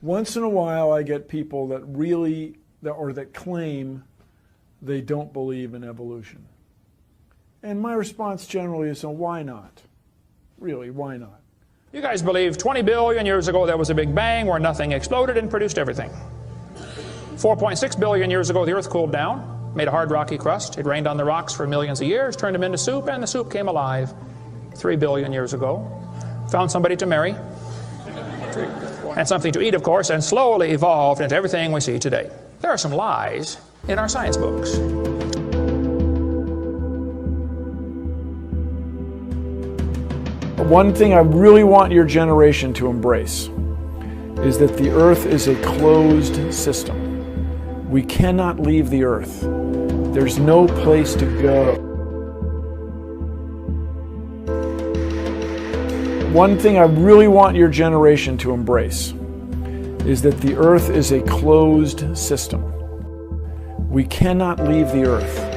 Once in a while, I get people that really, or that claim they don't believe in evolution. And my response generally is, why not? Really, why not? You guys believe 20 billion years ago there was a big bang where nothing exploded and produced everything. 4.6 billion years ago the earth cooled down, made a hard rocky crust. It rained on the rocks for millions of years, turned them into soup, and the soup came alive 3 billion years ago. Found somebody to marry, and something to eat, of course, and slowly evolved into everything we see today. There are some lies in our science books. One thing I really want your generation to embrace is that the Earth is a closed system. We cannot leave the Earth. There's no place to go. One thing I really want your generation to embrace is that the Earth is a closed system. We cannot leave the Earth.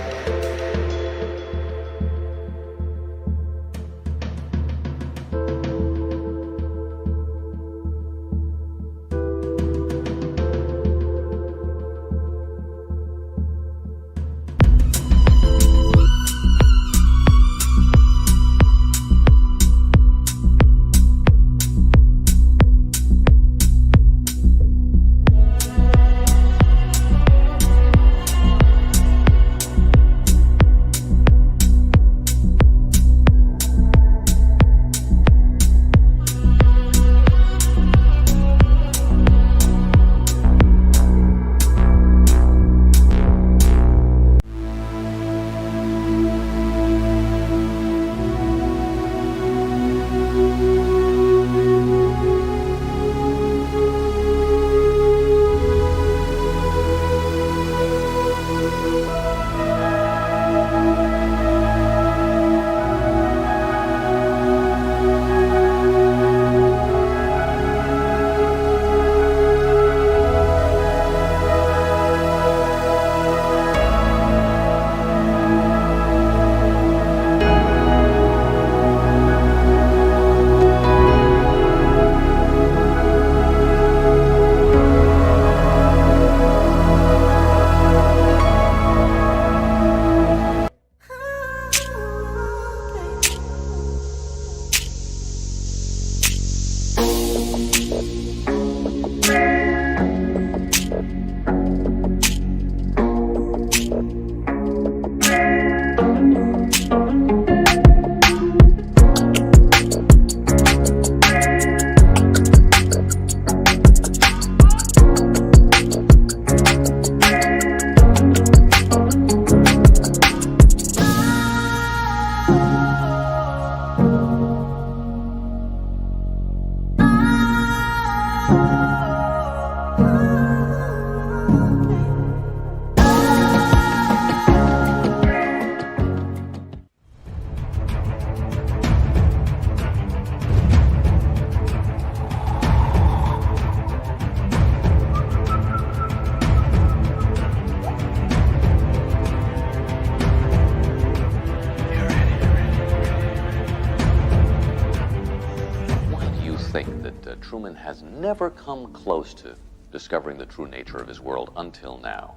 Truman has never come close to discovering the true nature of his world until now.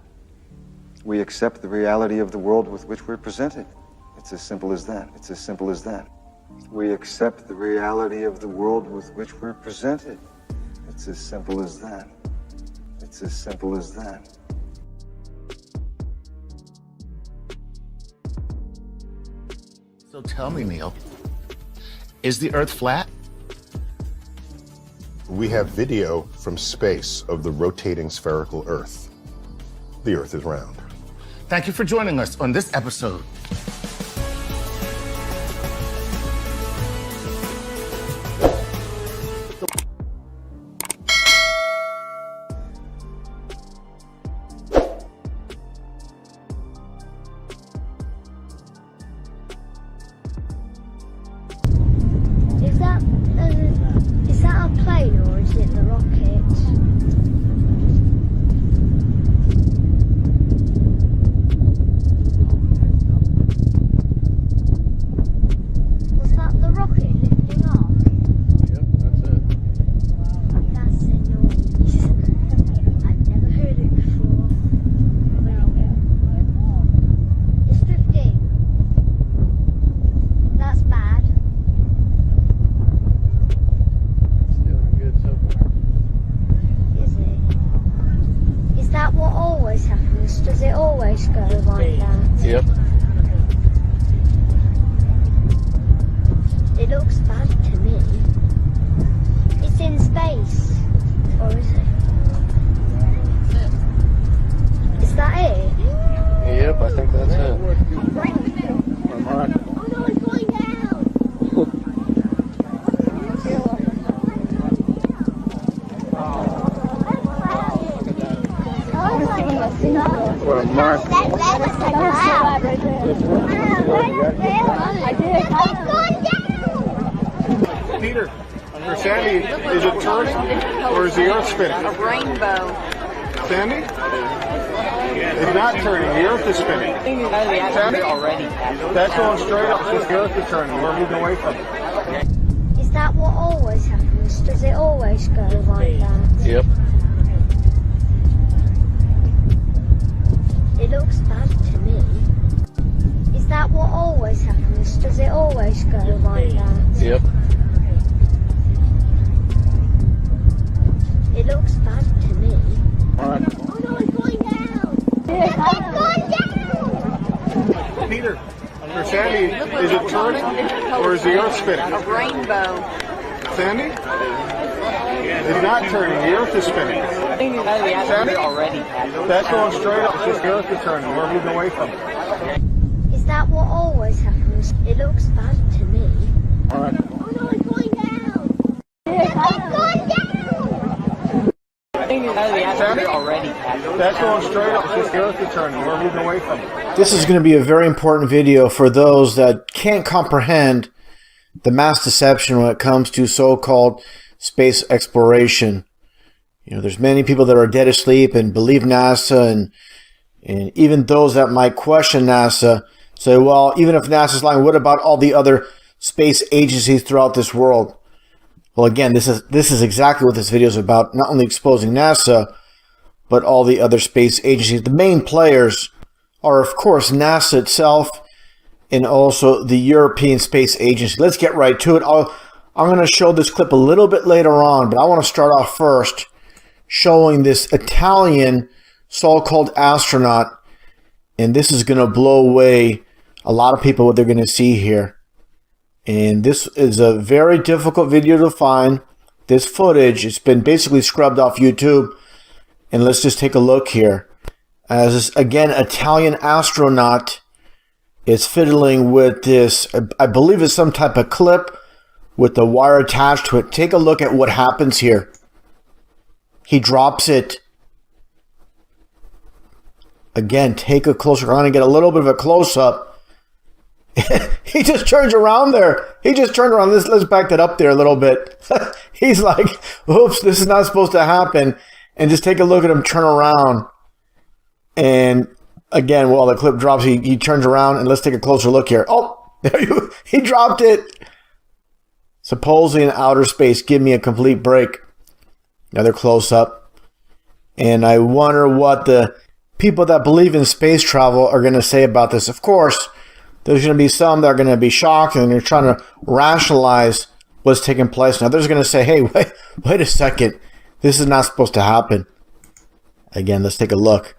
We accept the reality of the world with which we're presented. It's as simple as that. It's as simple as that. We accept the reality of the world with which we're presented. It's as simple as that. It's as simple as that. So tell me, Neil, is the Earth flat? We have video from space of the rotating spherical Earth. The Earth is round. Thank you for joining us on this episode. Is that a plane or is it the rocket? what always happens? Does it always go like that? Yep. It looks bad to me. It's in space. Or is it? Is that it? Yep, I think that's it. Right in the middle. Oh no, it's going down! What a mark. Peter, for Sandy, is it turning or is the Earth spinning? A rainbow. Sandy? It's not turning, the Earth is spinning. Sandy? Already. That's going straight up, just the Earth is turning. We're moving away from it. Is that what always happens? Does it always go like that? Yep. It looks bad to me. Is that what always happens? Does it always go like that? Yep. It looks bad to me. Alright. Oh no, it's going down! It's going down! Peter, for Sandy, is it turning or is the Earth spinning? A rainbow. Sandy? It's not turning, the Earth is spinning. Sandy? Already. That's going straight up, just the Earth is turning. We're moving away from it. Is that what always happens? It looks bad to me. Alright. Oh no, it's going down! It's going down! Sandy? Already. That's going straight up, just the Earth is turning. We're moving away from it. This is going to be a very important video for those that can't comprehend the mass deception when it comes to so-called space exploration. You know, there's many people that are dead asleep and believe NASA, and even those that might question NASA say, well, even if NASA's lying, what about all the other space agencies throughout this world? Well, again, this is exactly what this video is about, not only exposing NASA, but all the other space agencies. The main players are, of course, NASA itself and also the European Space Agency. Let's get right to it. I'm going to show this clip a little bit later on, but I want to start off first showing this Italian so-called astronaut, and this is going to blow away a lot of people what they're going to see here. And this is a very difficult video to find. This footage, it's been basically scrubbed off YouTube. And let's just take a look here. As this, again, Italian astronaut is fiddling with this, I believe it's some type of clip with the wire attached to it. Take a look at what happens here. He drops it. Again, take a closer look. I'm going to get a little bit of a close-up. He just turns around there. He just turned around. Let's back that up there a little bit. He's like, oops, this is not supposed to happen. And just take a look at him turn around. And again, while the clip drops, he turns around, and let's take a closer look here. Oh, there you, he dropped it. Supposedly in outer space. Give me a complete break. Another close up. And I wonder what the people that believe in space travel are going to say about this. Of course, there's going to be some that are going to be shocked, and they're trying to rationalize what's taking place. Now, there's going to say, hey, wait a second. This is not supposed to happen. Again, let's take a look.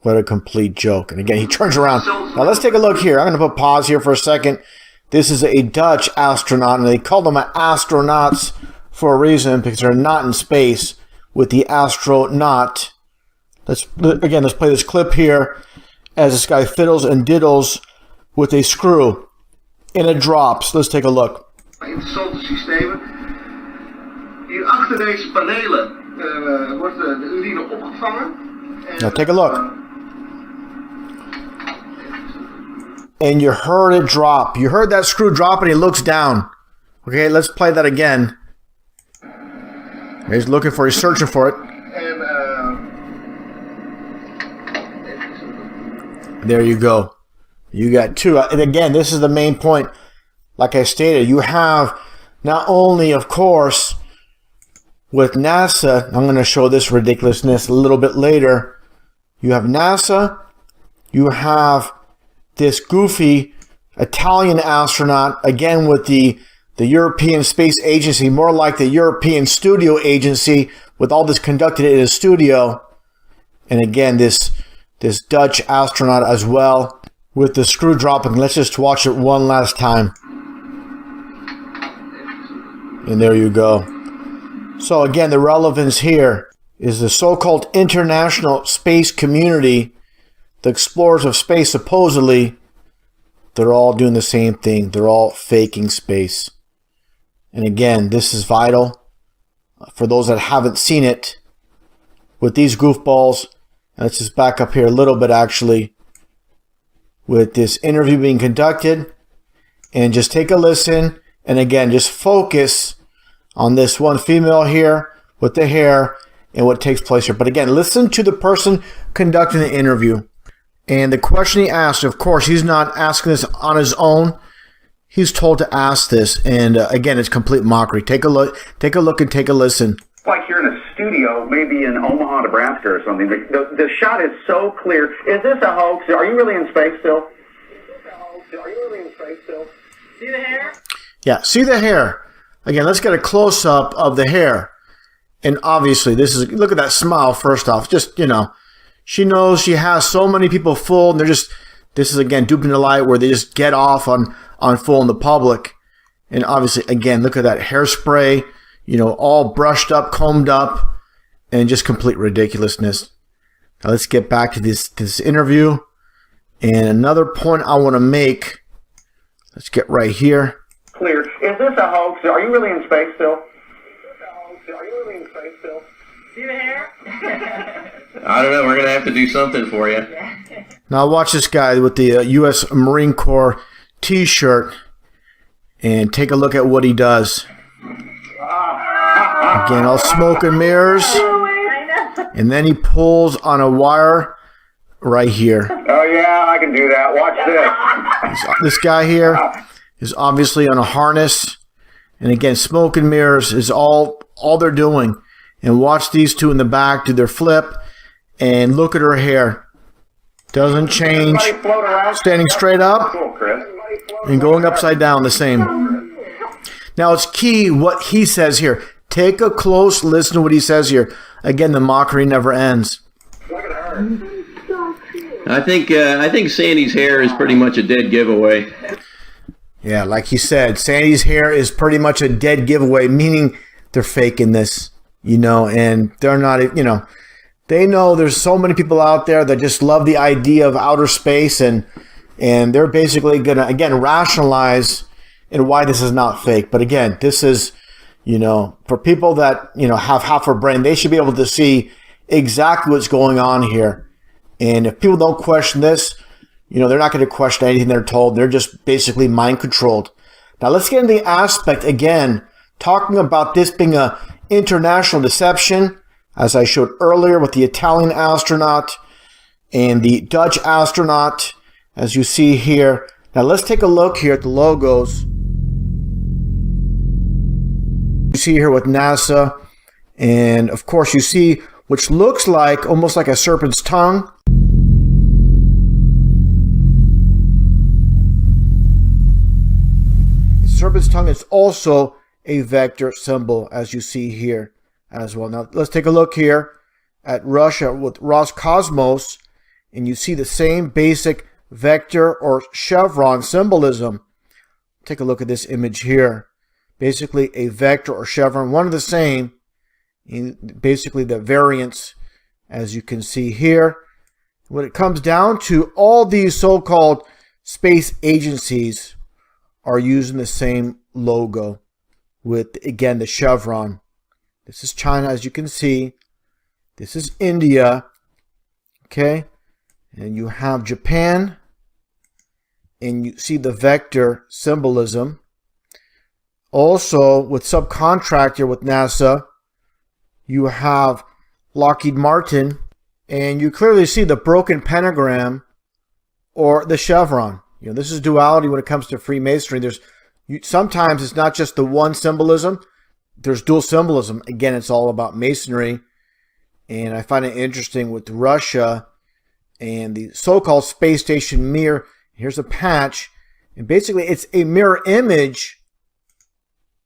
What a complete joke. And again, he turns around. Now, let's take a look here. I'm going to put pause here for a second. This is a Dutch astronaut, and they call them astronauts for a reason, because they're not in space with the astronaut. Let's play this clip here as this guy fiddles and diddles with a screw, and it drops. Let's take a look. Interessante systemen. Hier achter deze panelen wordt de urine opgevangen. Now take a look. And you heard it drop. You heard that screw drop, and he looks down. Okay, let's play that again. He's looking for, he's searching for it. There you go. You got two. And again, this is the main point. Like I stated, you have not only, of course, with NASA, I'm going to show this ridiculousness a little bit later. You have NASA, you have this goofy Italian astronaut, again with the European Space Agency, more like the European Studio Agency, with all this conducted in a studio. And again, this Dutch astronaut as well with the screw dropping. Let's just watch it one last time. And there you go. So again, the relevance here is the so-called international space community, the explorers of space supposedly, they're all doing the same thing. They're all faking space. And again, this is vital for those that haven't seen it. With these goofballs, let's just back up here a little bit actually, with this interview being conducted, and just take a listen. And again, just focus on this one female here with the hair and what takes place here. But again, listen to the person conducting the interview. And the question he asked, of course, he's not asking this on his own. He's told to ask this. And again, it's complete mockery. Take a look and take a listen. Like you're in a studio, maybe in Omaha, Nebraska or something. The shot is so clear. Is this a hoax? Are you really in space still? See the hair? Yeah, see the hair. Again, let's get a close-up of the hair. And obviously, this is, look at that smile first off. Just, you know, she knows she has so many people fooled. And they're just, this is again, duping the light where they just get off on fooling the public. And obviously, again, look at that hairspray, you know, all brushed up, combed up, and just complete ridiculousness. Now let's get back to this interview. And another point I want to make, let's get right here. Clear. Is this a hoax? Are you really in space still? See the hair? I don't know. We're going to have to do something for you. Now watch this guy with the U.S. Marine Corps t-shirt and take a look at what he does. Again, all smoke and mirrors. And then he pulls on a wire right here. Oh, yeah, I can do that. Watch this. This guy here is obviously on a harness. And again, smoke and mirrors is all they're doing. And watch these two in the back do their flip. And look at her hair. Doesn't change. Standing straight up and going upside down the same. Now it's key what he says here. Take a close listen to what he says here. Again, the mockery never ends. I think Sandy's hair is pretty much a dead giveaway. Yeah, like he said, Sandy's hair is pretty much a dead giveaway, meaning they're faking this, you know, and they're not, you know, they know there's so many people out there that just love the idea of outer space, and they're basically going to, again, rationalize and why this is not fake. But again, this is, you know, for people that, you know, have half a brain, they should be able to see exactly what's going on here. And if people don't question this, you know, they're not going to question anything they're told. They're just basically mind controlled. Now let's get into the aspect again, talking about this being a international deception, as I showed earlier with the Italian astronaut and the Dutch astronaut, as you see here. Now let's take a look here at the logos. You see here with NASA, and of course you see which looks like almost like a serpent's tongue. The serpent's tongue is also a vector symbol, as you see here as well. Now let's take a look here at Russia with Roscosmos, and you see the same basic vector or chevron symbolism. Take a look at this image here. Basically a vector or chevron, one of the same, in basically the variants, as you can see here. When it comes down to, all these so-called space agencies are using the same logo with, again, the chevron. This is China, as you can see. This is India. Okay. And you have Japan. And you see the vector symbolism. Also, with subcontractor with NASA, you have Lockheed Martin. And you clearly see the broken pentagram or the chevron. You know, this is duality when it comes to Freemasonry. Sometimes it's not just the one symbolism. There's dual symbolism. Again, it's all about Masonry. And I find it interesting with Russia and the so-called space station mirror. Here's a patch. And basically, it's a mirror image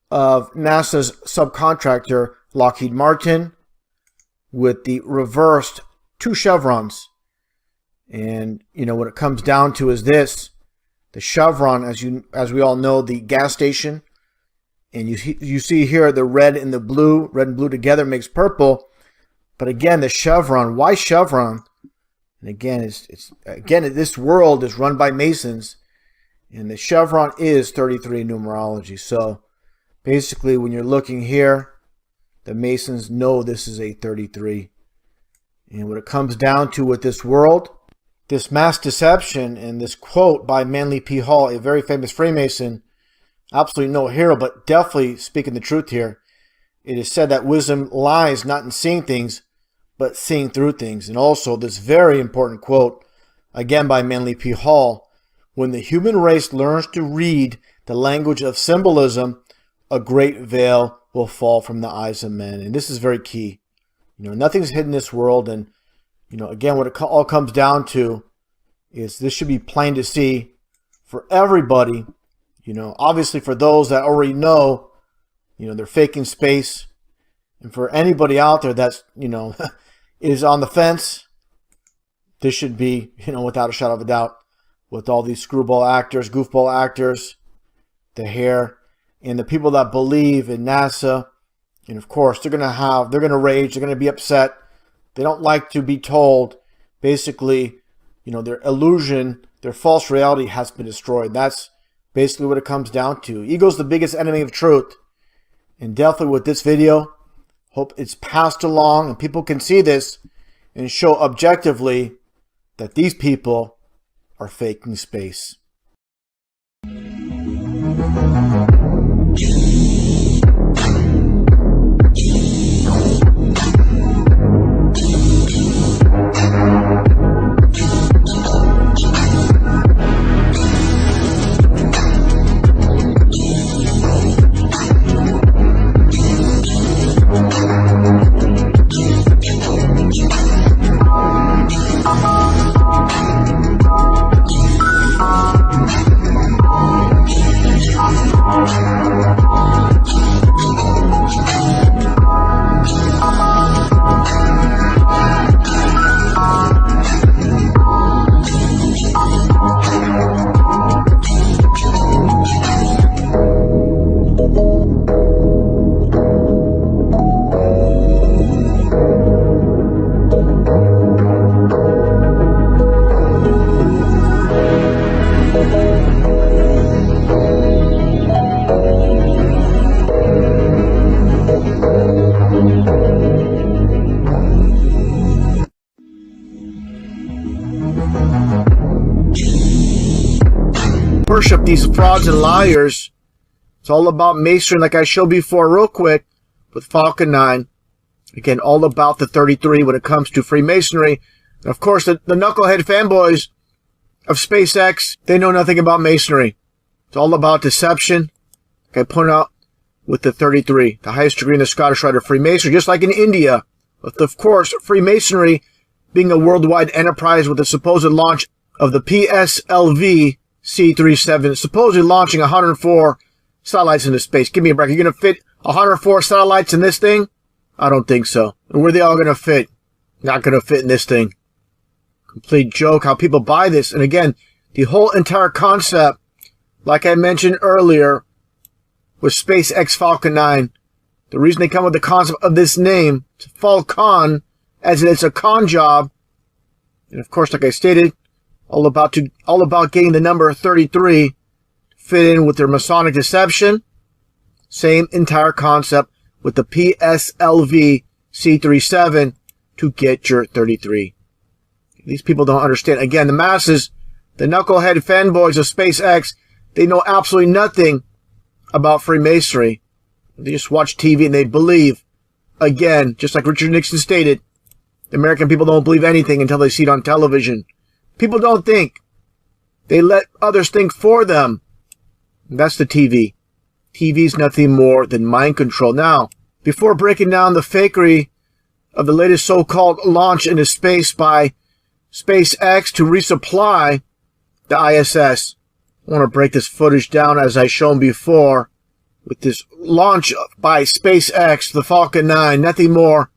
of NASA's subcontractor, Lockheed Martin, with the reversed 2 chevrons. And, what it comes down to is this. The chevron, as we all know, the gas station. And you see here the red and blue together makes purple. But again, the chevron, why chevron? And again, this world is run by Masons. And the chevron is 33 in numerology. So basically, when you're looking here, the Masons know this is a 33. And what it comes down to with this world, this mass deception, and this quote by Manly P. Hall, a very famous Freemason, absolutely no hero, but definitely speaking the truth here. It is said that wisdom lies not in seeing things, but seeing through things. And also this very important quote, again by Manly P. Hall, when the human race learns to read the language of symbolism, a great veil will fall from the eyes of men. And this is very key. Nothing's hidden in this world. And, again, what it all comes down to is this should be plain to see for everybody. Obviously for those that already know, they're faking space. And for anybody out there that's, is on the fence, this should be, without a shadow of a doubt, with all these screwball actors, goofball actors, the hair, and the people that believe in NASA. And of course, they're going to rage, they're going to be upset. They don't like to be told, basically, their illusion, their false reality has been destroyed. That's basically what it comes down to. Ego's the biggest enemy of truth. And definitely with this video, hope it's passed along and people can see this and show objectively that these people are faking space. Worship these frauds and liars. It's all about masonry, like I showed before real quick with Falcon 9. Again, all about the 33 when it comes to Freemasonry. And of course, the knucklehead fanboys of SpaceX, they know nothing about masonry. It's all about deception. Like I pointed out with the 33, the highest degree in the Scottish Rite of Freemasonry, just like in India. With, of course, Freemasonry being a worldwide enterprise with the supposed launch of the PSLV C-37, supposedly launching 104 satellites into space. Give me a break. You're going to fit 104 satellites in this thing? I don't think so. And where are they all going to fit? Not going to fit in this thing. Complete joke how people buy this. And again, the whole entire concept, like I mentioned earlier, with SpaceX Falcon 9, the reason they come with the concept of this name, Falcon, as it's a con job, and of course, like I stated, all about getting the number 33 fit in with their Masonic deception. Same entire concept with the PSLV C-37 to get your 33. These people don't understand. Again, the masses, the knucklehead fanboys of SpaceX, they know absolutely nothing about Freemasonry. They just watch TV and they believe. Again, just like Richard Nixon stated, the American people don't believe anything until they see it on television. People don't think. They let others think for them. And that's the TV. TV is nothing more than mind control. Now, before breaking down the fakery of the latest so-called launch into space by SpaceX to resupply the ISS, I want to break this footage down as I shown before with this launch by SpaceX, the Falcon 9, nothing more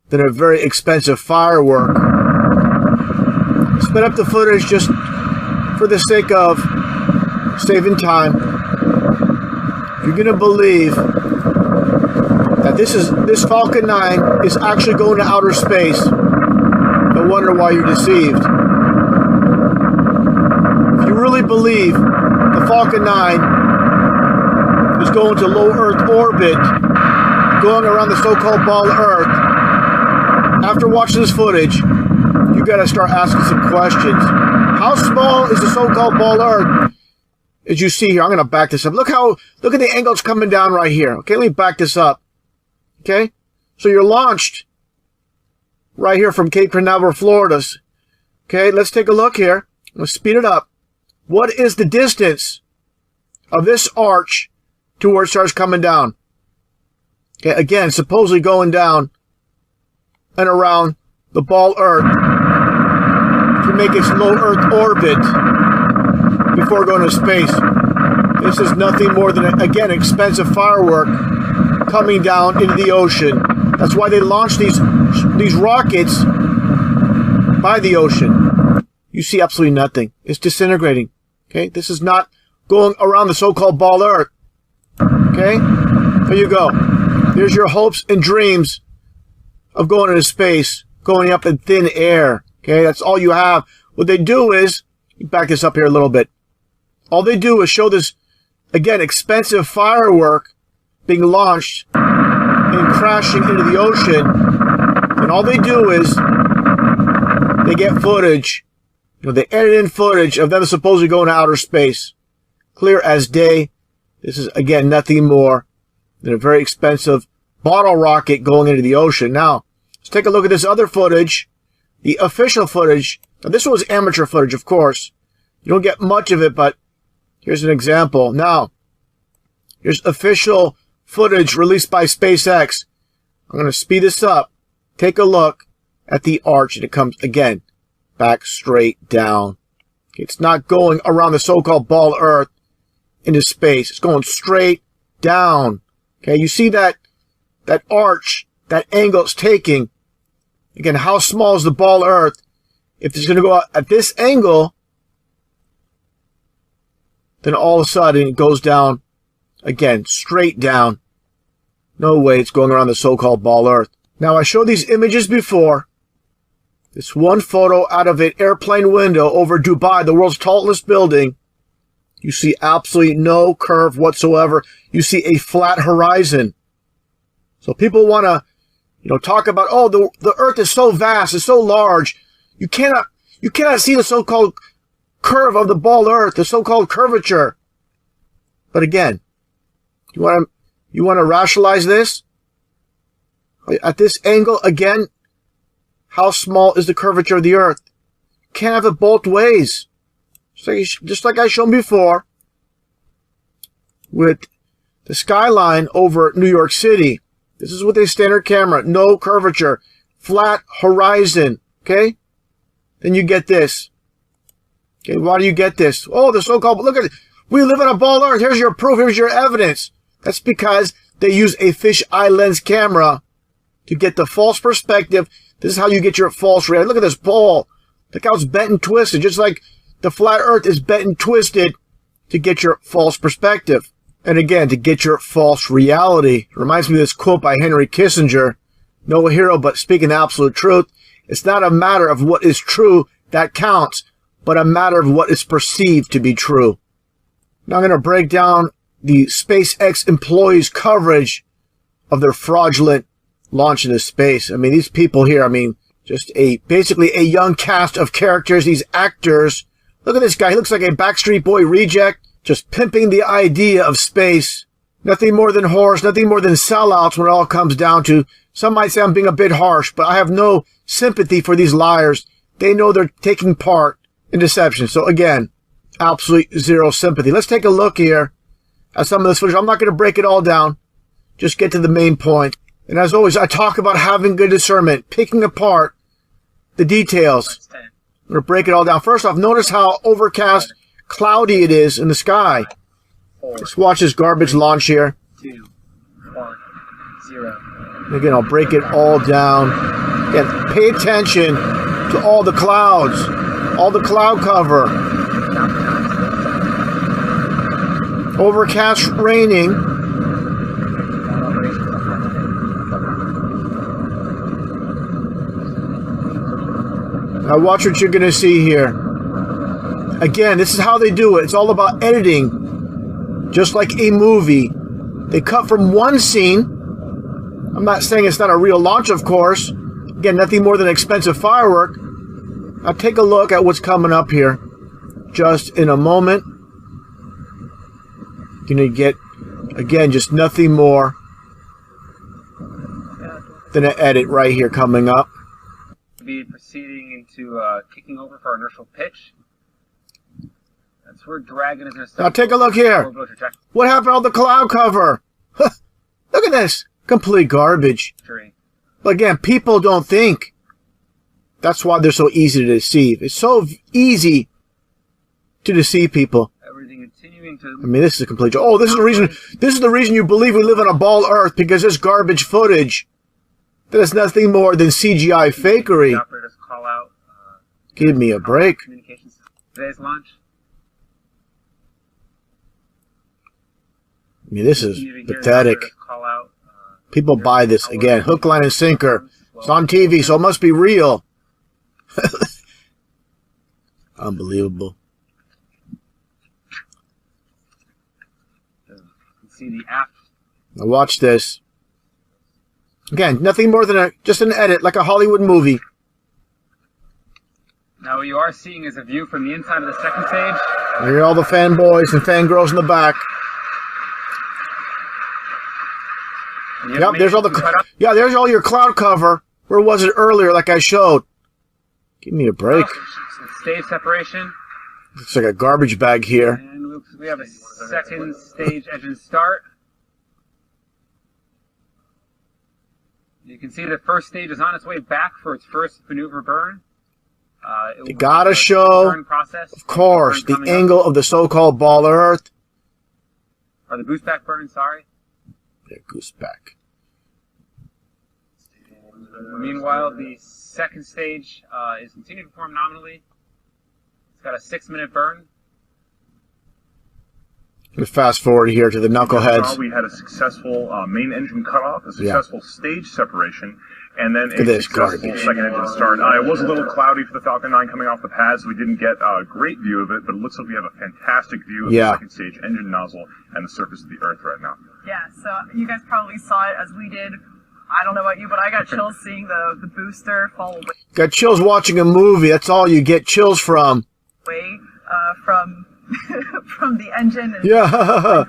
than a very expensive firework. sped up the footage just for the sake of saving time. If you're gonna believe that this Falcon 9 is actually going to outer space, no wonder why you're deceived. If you really believe the Falcon 9 is going to low Earth orbit, going around the so-called ball Earth, after watching this footage, you got to start asking some questions. How small is the so-called ball Earth? As you see here, I'm going to back this up. Look at the angle it's coming down right here. Okay, let me back this up. Okay, so you're launched right here from Cape Canaveral, Florida. Okay, let's take a look here. Let's speed it up. What is the distance of this arch to where it starts coming down? Okay, again, supposedly going down and around the ball Earth to make its low Earth orbit before going to space. This is nothing more than, again, expensive firework coming down into the ocean. That's why they launch these rockets by the ocean. You see absolutely nothing. It's disintegrating. Okay, this is not going around the so-called ball Earth. Okay, there you go. There's your hopes and dreams of going into space, going up in thin air. Okay, that's all you have. What they do is, back this up here a little bit. All they do is show this, again, expensive firework being launched and crashing into the ocean. And all they do is they get footage. You know, they edit in footage of them supposedly going to outer space. Clear as day. This is, again, nothing more than a very expensive bottle rocket going into the ocean. Now, let's take a look at this other footage, the official footage. Now, this was amateur footage, of course. You don't get much of it, but here's an example. Now, here's official footage released by SpaceX. I'm going to speed this up. Take a look at the arch, and it comes, again, back straight down. It's not going around the so-called ball Earth into space. It's going straight down. Okay, you see that arch, that angle it's taking. Again, how small is the ball Earth? If it's going to go out at this angle, then all of a sudden it goes down, again, straight down. No way it's going around the so-called ball Earth. Now, I showed these images before. This one photo out of an airplane window over Dubai, the world's tallest building. You see absolutely no curve whatsoever. You see a flat horizon. So people want to, talk about, oh, the Earth is so vast, it's so large. You cannot see the so-called curve of the ball Earth, the so-called curvature. But again, you want to rationalize this? At this angle, again, how small is the curvature of the Earth? You can't have it both ways. Just like I shown before with the skyline over New York City. This is with a standard camera. No curvature. Flat horizon. Okay? Then you get this. Okay, why do you get this? Oh, the so-called, look at it. We live on a ball Earth. Here's your proof. Here's your evidence. That's because they use a fisheye lens camera to get the false perspective. This is how you get your false reality. Look at this ball. Look how it's bent and twisted. Just like the flat Earth is bent and twisted to get your false perspective. And again, to get your false reality. It reminds me of this quote by Henry Kissinger. No hero, but speaking the absolute truth. It's not a matter of what is true that counts, but a matter of what is perceived to be true. Now I'm going to break down the SpaceX employees' coverage of their fraudulent launch into space. I mean, these people here, just basically a young cast of characters, these actors. Look at this guy. He looks like a Backstreet Boy reject, just pimping the idea of space. Nothing more than horse, nothing more than sellouts when it all comes down to. Some might say I'm being a bit harsh, but I have no sympathy for these liars. They know they're taking part in deception. So again, absolutely zero sympathy. Let's take a look here at some of this footage. I'm not going to break it all down. Just get to the main point. And as always, I talk about having good discernment, picking apart the details. I'm going to break it all down. First off, notice how overcast, cloudy it is in the sky. Let's watch this garbage launch here. 2, 1, 0. And again, I'll break it all down. Again, pay attention to all the clouds. All the cloud cover. Overcast, raining. Now watch what you're going to see here. Again, this is how they do it. It's all about editing. Just like a movie. They cut from one scene. I'm not saying it's not a real launch, of course. Again, nothing more than expensive firework. Now take a look at what's coming up here. Just in a moment. You're going to get, again, just nothing more than an edit right here coming up. Be proceeding into kicking over for our inertial pitch. That's where Dragon is going to start. Now take a look here. What happened to all the cloud cover? Look at this. Complete garbage. But again, people don't think. That's why they're so easy to deceive. It's so easy to deceive people. Everything continuing to... I mean, this is a complete joke. Oh, this is the reason. This is the reason you believe we live on a ball Earth, because this garbage footage that is nothing more than CGI fakery. Call out, Give me a break. Communications. Today's launch. I mean, this is pathetic. Call out, People buy this again. Hook, line, and sinker. It's on TV, so it must be real. Unbelievable. See the app. Now watch this. Again, nothing more than just an edit, like a Hollywood movie. Now what you are seeing is a view from the inside of the second stage. Here are all the fanboys and fangirls in the back. Yep, there's all the... Yeah, there's all your cloud cover. Where was it earlier, like I showed? Give me a break. Stage separation. Looks like a garbage bag here. And we have a second stage engine start. You can see the first stage is on its way back for its first maneuver burn. You gotta show, of course, the angle of the so-called ball Earth. Or the boost back burn, sorry. Yeah, goose back. Meanwhile, the second stage is continuing to perform nominally. It's got a 6-minute burn. Let's fast forward here to the knuckleheads. We had a successful main engine cutoff, a successful stage separation, and then a successful second engine start. It was a little cloudy for the Falcon 9 coming off the pads, so we didn't get a great view of it, but it looks like we have a fantastic view of the second stage engine nozzle and the surface of the Earth right now. Yeah, so you guys probably saw it as we did. I don't know about you, but I got chills seeing the booster fall away. Got chills watching a movie. That's all you get chills from. From the engine. And yeah,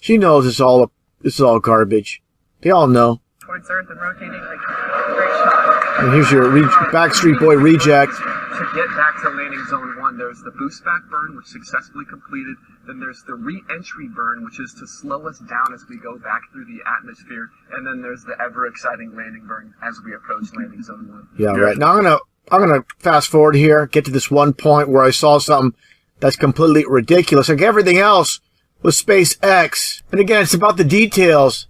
she knows it's all garbage. They all know. Towards Earth and rotating, like great shot. And here's your Backstreet Boy reject. To get back to landing zone 1, there's the boost back burn, which successfully completed. Then there's the re-entry burn, which is to slow us down as we go back through the atmosphere. And then there's the ever-exciting landing burn as we approach landing zone 1. Yeah, right. Now I'm gonna fast forward here, get to this one point where I saw something that's completely ridiculous. Like everything else with SpaceX. And again, it's about the details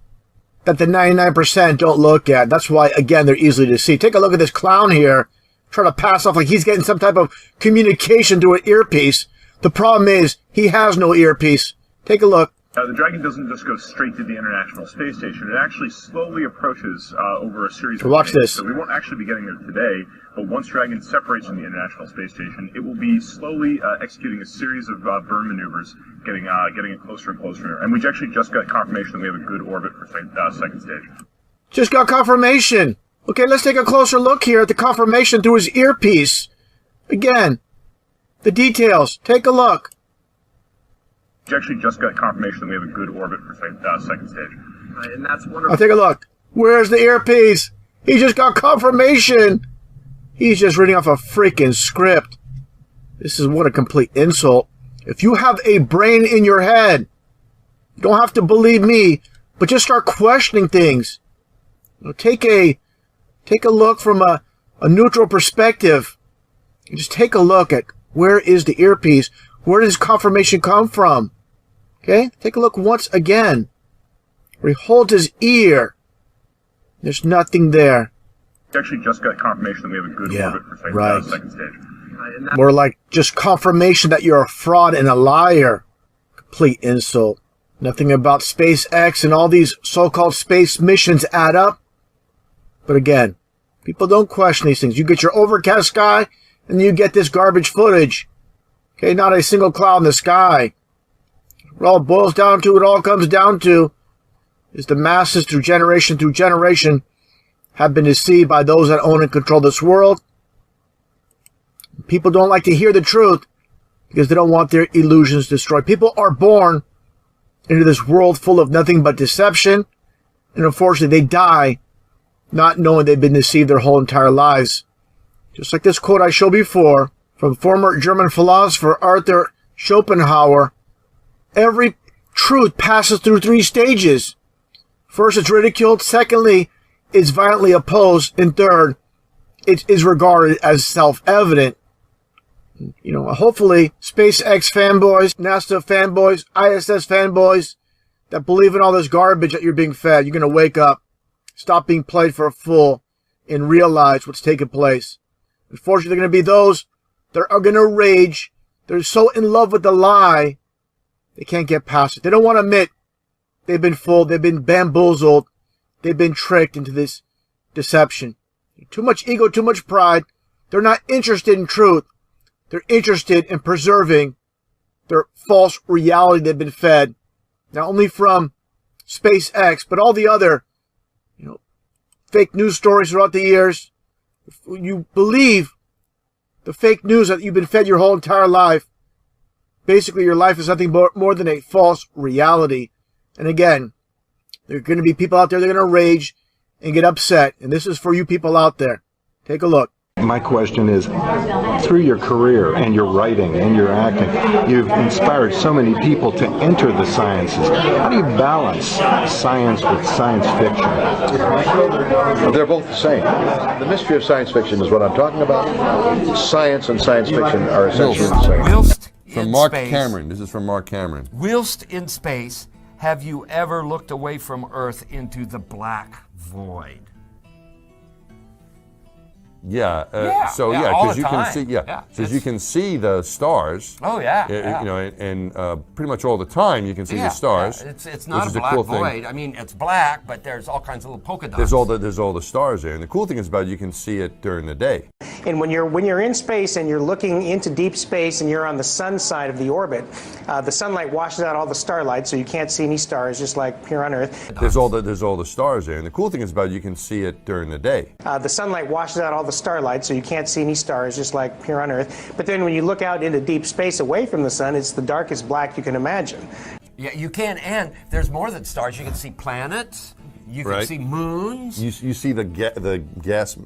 that the 99% don't look at. That's why, again, they're easily to see. Take a look at this clown here, trying to pass off like he's getting some type of communication through an earpiece. The problem is, he has no earpiece. Take a look. The Dragon doesn't just go straight to the International Space Station. It actually slowly approaches over a series of Watch days. this. So we won't actually be getting there today, but once Dragon separates from the International Space Station, it will be slowly executing a series of burn maneuvers, getting it closer and closer. And we actually just got confirmation that we have a good orbit for second stage. Just got confirmation. Okay, let's take a closer look here at the confirmation through his earpiece. Again, the details. Take a look. We actually just got confirmation that we have a good orbit for second stage. Right, and that's wonderful. I'll take a look. Where's the earpiece? He just got confirmation. He's just reading off a freaking script. This is what a complete insult. If you have a brain in your head, you don't have to believe me, but just start questioning things. You know, take a look from a neutral perspective. And just take a look at where is the earpiece. Where does confirmation come from? Okay, take a look once again. Where he holds his ear. There's nothing there. We actually just got confirmation that we have a good orbit for second stage. More like just confirmation that you're a fraud and a liar. Complete insult. Nothing about SpaceX and all these so-called space missions add up. But again, people don't question these things. You get your overcast sky, and you get this garbage footage. Okay, not a single cloud in the sky. What all boils down to, it all comes down to, is the masses through generation have been deceived by those that own and control this world. People don't like to hear the truth because they don't want their illusions destroyed. People are born into this world full of nothing but deception, and unfortunately they die not knowing they've been deceived their whole entire lives. Just like this quote I showed before from former German philosopher Arthur Schopenhauer, every truth passes through 3 stages. First, it's ridiculed. Secondly, it's violently opposed. And third, it is regarded as self-evident. You know, hopefully, SpaceX fanboys, NASA fanboys, ISS fanboys that believe in all this garbage that you're being fed, you're going to wake up, stop being played for a fool, and realize what's taking place. Unfortunately, they're going to be those that are going to rage. They're so in love with the lie, they can't get past it. They don't want to admit they've been fooled, they've been bamboozled, they've been tricked into this deception. Too much ego, too much pride. They're not interested in truth. They're interested in preserving their false reality they've been fed, not only from SpaceX, but all the other, fake news stories throughout the years. If you believe the fake news that you've been fed your whole entire life, basically your life is nothing more than a false reality. And again, there are going to be people out there that are going to rage and get upset. And this is for you people out there. Take a look. My question is, through your career and your writing and your acting, you've inspired so many people to enter the sciences. How do you balance science with science fiction? They're both the same. The mystery of science fiction is what I'm talking about. Science and science fiction are essentially the same. Whilst from Mark Cameron. This is from Mark Cameron. Whilst in space, have you ever looked away from Earth into the black void? Yeah. So because you can see, because you can see the stars. Oh yeah. You know, and pretty much all the time you can see the stars. It's not a black void. I mean, it's black, but there's all kinds of little polka dots. There's all the stars there, and the cool thing is about it, you can see it during the day. And when you're in space and you're looking into deep space and you're on the sun side of the orbit, the sunlight washes out all the starlight, so you can't see any stars, just like here on Earth. There's all the stars there, and the cool thing is about it, you can see it during the day. The sunlight washes out all the starlight, so you can't see any stars, just like here on Earth. But then when you look out into deep space away from the sun, it's the darkest black you can imagine. Yeah, you can, and there's more than stars. You can see planets. You can see moons. You see the gas.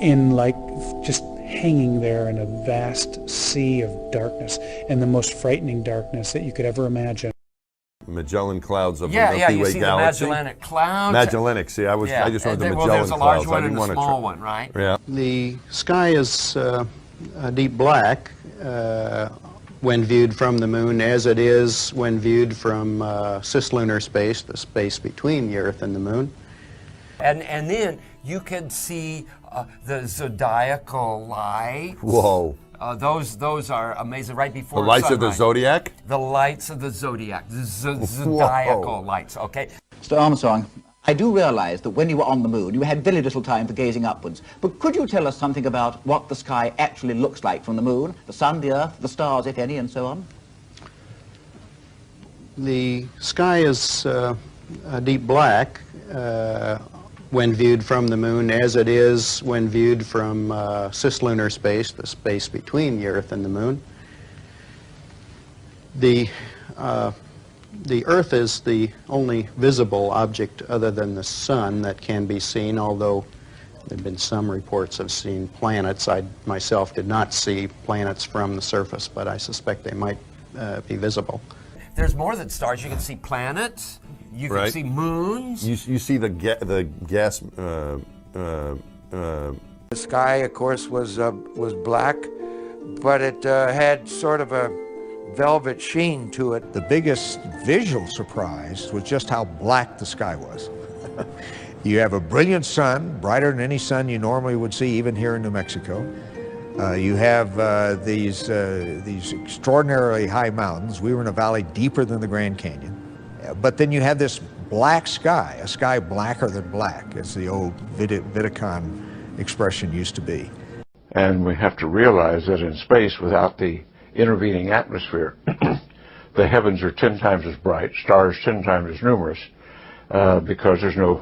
In like just hanging there in a vast sea of darkness, and the most frightening darkness that you could ever imagine. Magellan clouds of the Milky Way you see galaxy. The Magellanic clouds. Magellanic. See, I just wanted the Magellan clouds. There's a large I one didn't and a small one, right? Yeah. The sky is deep black when viewed from the moon, as it is when viewed from cislunar space, the space between the Earth and the moon. And then you can see the zodiacal lights. Whoa. Those are amazing. Right before the lights sunrise. of the zodiac? The lights of the zodiac. The zodiacal lights, okay? Mr. Armstrong, I do realize that when you were on the moon, you had very little time for gazing upwards. But could you tell us something about what the sky actually looks like from the moon, the sun, the earth, the stars, if any, and so on? The sky is deep black when viewed from the moon, as it is when viewed from cislunar space, the space between the Earth and the moon. The Earth is the only visible object other than the sun that can be seen, although there have been some reports of seeing planets. I myself did not see planets from the surface, but I suspect they might be visible. There's more than stars. You can see planets. You can see moons. You see the gas. The sky, of course, was black, but it had sort of a velvet sheen to it. The biggest visual surprise was just how black the sky was. You have a brilliant sun, brighter than any sun you normally would see, even here in New Mexico. You have these extraordinarily high mountains. We were in a valley deeper than the Grand Canyon. But then you have this black sky, a sky blacker than black, as the old Vidicon expression used to be. And we have to realize that in space, without the intervening atmosphere, the heavens are 10 times as bright, stars 10 times as numerous, because there's no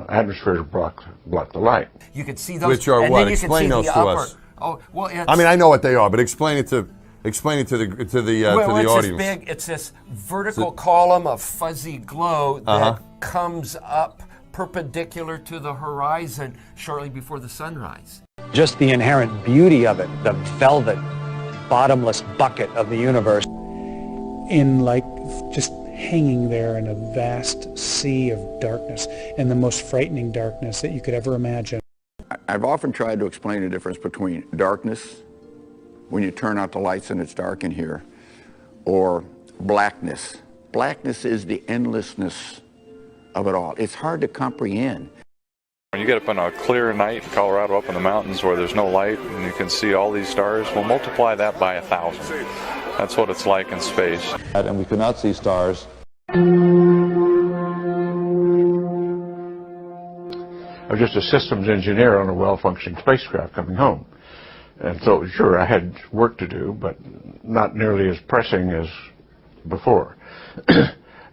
atmosphere to block the light. You could see those. Which are and what? then you Explain could see those the to upper. us. Oh, well, it's, I mean, I know what they are, but explain it to the audience. It's this vertical column of fuzzy glow that comes up perpendicular to the horizon shortly before the sunrise. Just the inherent beauty of it, the velvet, bottomless bucket of the universe. In like just hanging there in a vast sea of darkness, and the most frightening darkness that you could ever imagine. I've often tried to explain the difference between darkness, when you turn out the lights and it's dark in here, or blackness. Blackness is the endlessness of it all. It's hard to comprehend. When you get up on a clear night in Colorado, up in the mountains where there's no light and you can see all these stars, well, multiply that by 1,000. That's what it's like in space. And we could not see stars. I was just a systems engineer on a well-functioning spacecraft coming home. And so, sure, I had work to do, but not nearly as pressing as before.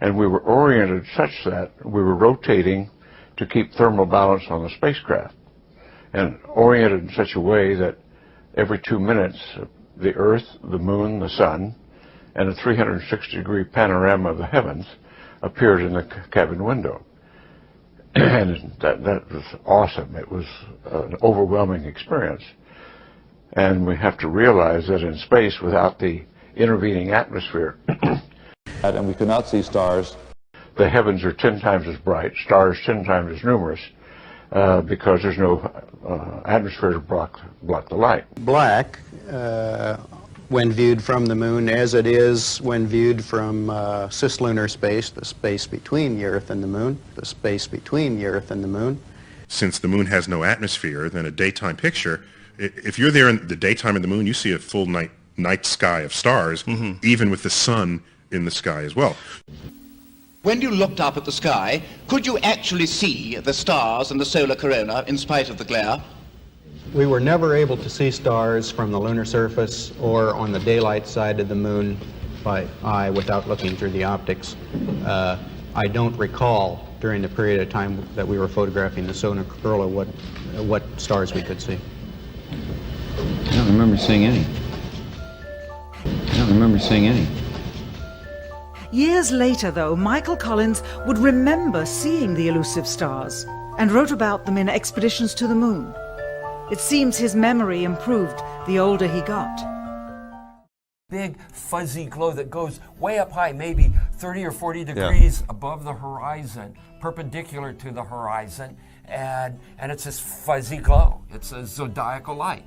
And we were oriented such that we were rotating to keep thermal balance on the spacecraft, and oriented in such a way that every 2 minutes, the Earth, the Moon, the Sun, and a 360-degree panorama of the heavens appeared in the cabin window. And that was awesome. It was an overwhelming experience. And we have to realize that in space, without the intervening atmosphere, and we could not see stars. The heavens are 10 times as bright, stars 10 times as numerous, because there's no atmosphere to block the light. Black, when viewed from the moon, as it is when viewed from cislunar space, the space between the Earth and the moon, the space between the Earth and the moon. Since the moon has no atmosphere, then a daytime picture, if you're there in the daytime of the moon, you see a full night sky of stars, even with the sun in the sky as well. When you looked up at the sky, could you actually see the stars and the solar corona in spite of the glare? We were never able to see stars from the lunar surface or on the daylight side of the moon by eye without looking through the optics. I don't recall during the period of time that we were photographing the solar corona what stars we could see. I don't remember seeing any. Years later, though, Michael Collins would remember seeing the elusive stars and wrote about them in Expeditions to the Moon. It seems his memory improved the older he got. Big fuzzy glow that goes way up high, maybe 30 or 40 degrees above the horizon, perpendicular to the horizon, and it's this fuzzy glow. It's a zodiacal light.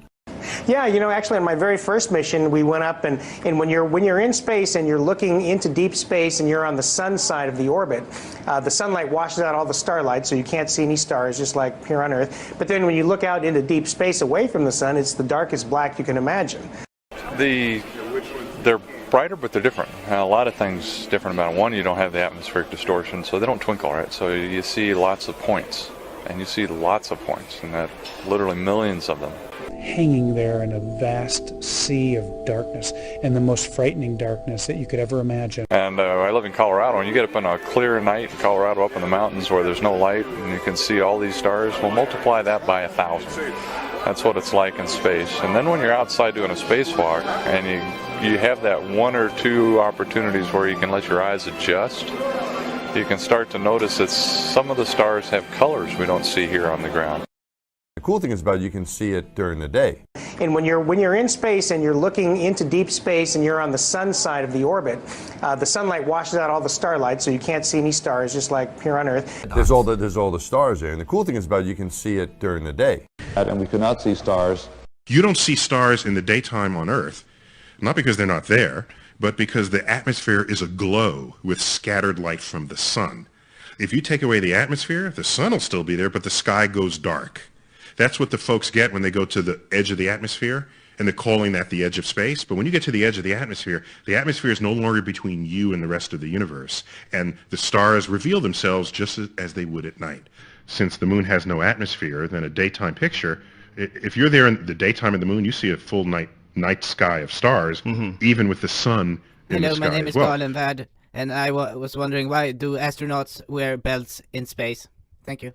Yeah, you know, actually on my very first mission, we went up and when you're in space and you're looking into deep space and you're on the sun side of the orbit, the sunlight washes out all the starlight, so you can't see any stars, just like here on Earth. But then when you look out into deep space away from the sun, it's the darkest black you can imagine. They're brighter, but they're different. A lot of things different about them. One, you don't have the atmospheric distortion, so they don't twinkle, right? So you see lots of points, and you see lots of points, and that literally millions of them. Hanging there in a vast sea of darkness, and the most frightening darkness that you could ever imagine. And I live in Colorado, and you get up on a clear night in Colorado, up in the mountains where there's no light, and you can see all these stars, well, multiply that by 1,000. That's what it's like in space. And then when you're outside doing a spacewalk, and you have that one or two opportunities where you can let your eyes adjust, you can start to notice that some of the stars have colors we don't see here on the ground. The cool thing is about you can see it during the day. And when you're in space and you're looking into deep space and you're on the sun side of the orbit, the sunlight washes out all the starlight, so you can't see any stars, just like here on Earth. There's all the stars there, and the cool thing is about you can see it during the day. And we could not see stars. You don't see stars in the daytime on Earth, not because they're not there, but because the atmosphere is aglow with scattered light from the sun. If you take away the atmosphere, the sun will still be there, but the sky goes dark. That's what the folks get when they go to the edge of the atmosphere, and they're calling that the edge of space. But when you get to the edge of the atmosphere is no longer between you and the rest of the universe, and the stars reveal themselves just as they would at night. Since the moon has no atmosphere, then a daytime picture, if you're there in the daytime of the moon, you see a full night sky of stars, even with the sun in the sky. Hello, my name is well. Colin Vad, and I was wondering, why do astronauts wear belts in space? Thank you.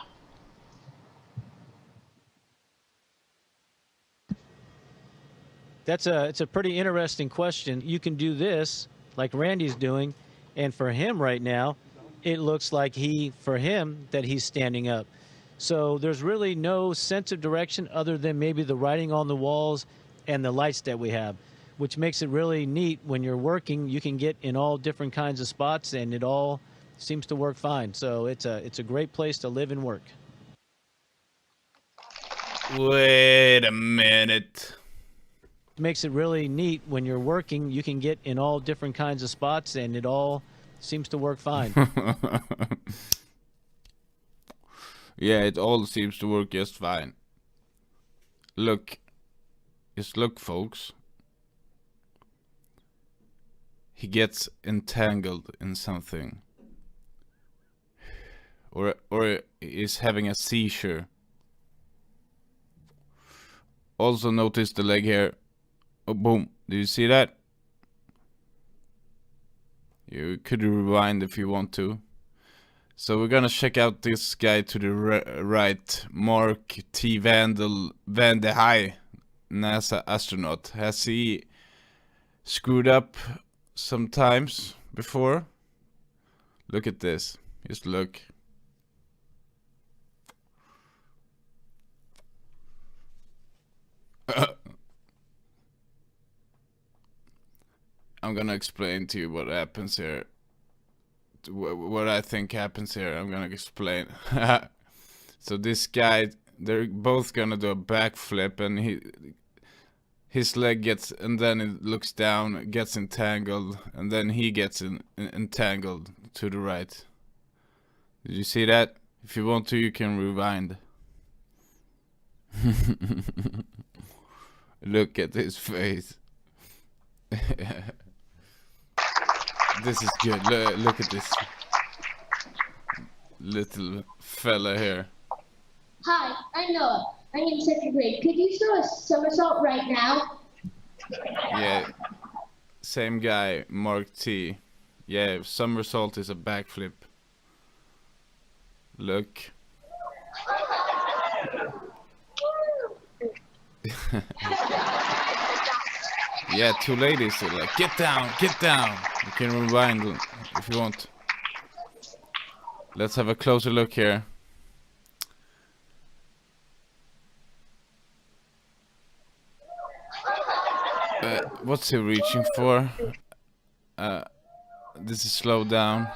It's a pretty interesting question. You can do this like Randy's doing, and for him right now, it looks like that he's standing up. So there's really no sense of direction other than maybe the writing on the walls and the lights that we have, which makes it really neat. When you're working, you can get in all different kinds of spots, and it all seems to work fine. So it's a great place to live and work. Wait a minute. Makes it really neat. When you're working, you can get in all different kinds of spots, and it all seems to work fine. Yeah, it all seems to work just fine. Look. Just look, folks. He gets entangled in something. Or is having a seizure. Also notice the leg here. Oh, boom. Do you see that? You could rewind if you want to. So we're gonna check out this guy to the right. Mark T. Van de High, NASA astronaut. Has he screwed up sometimes before? Look at this. Just look. I'm gonna explain to you what happens here. What I think happens here. I'm gonna explain. So this guy, they're both gonna do a backflip, and his leg gets, and then it looks down, gets entangled, and then he gets entangled to the right. Did you see that? If you want to, you can rewind. Look at his face. This is good. Look at this little fella here. Hi, I'm Noah. I'm in 2nd grade. Could you throw a somersault right now? Yeah, same guy, Mark T. Yeah, somersault is a backflip. Look. Yeah, two ladies are like, get down, get down. You can rewind if you want. Let's have a closer look here. What's he reaching for? This is slowed down.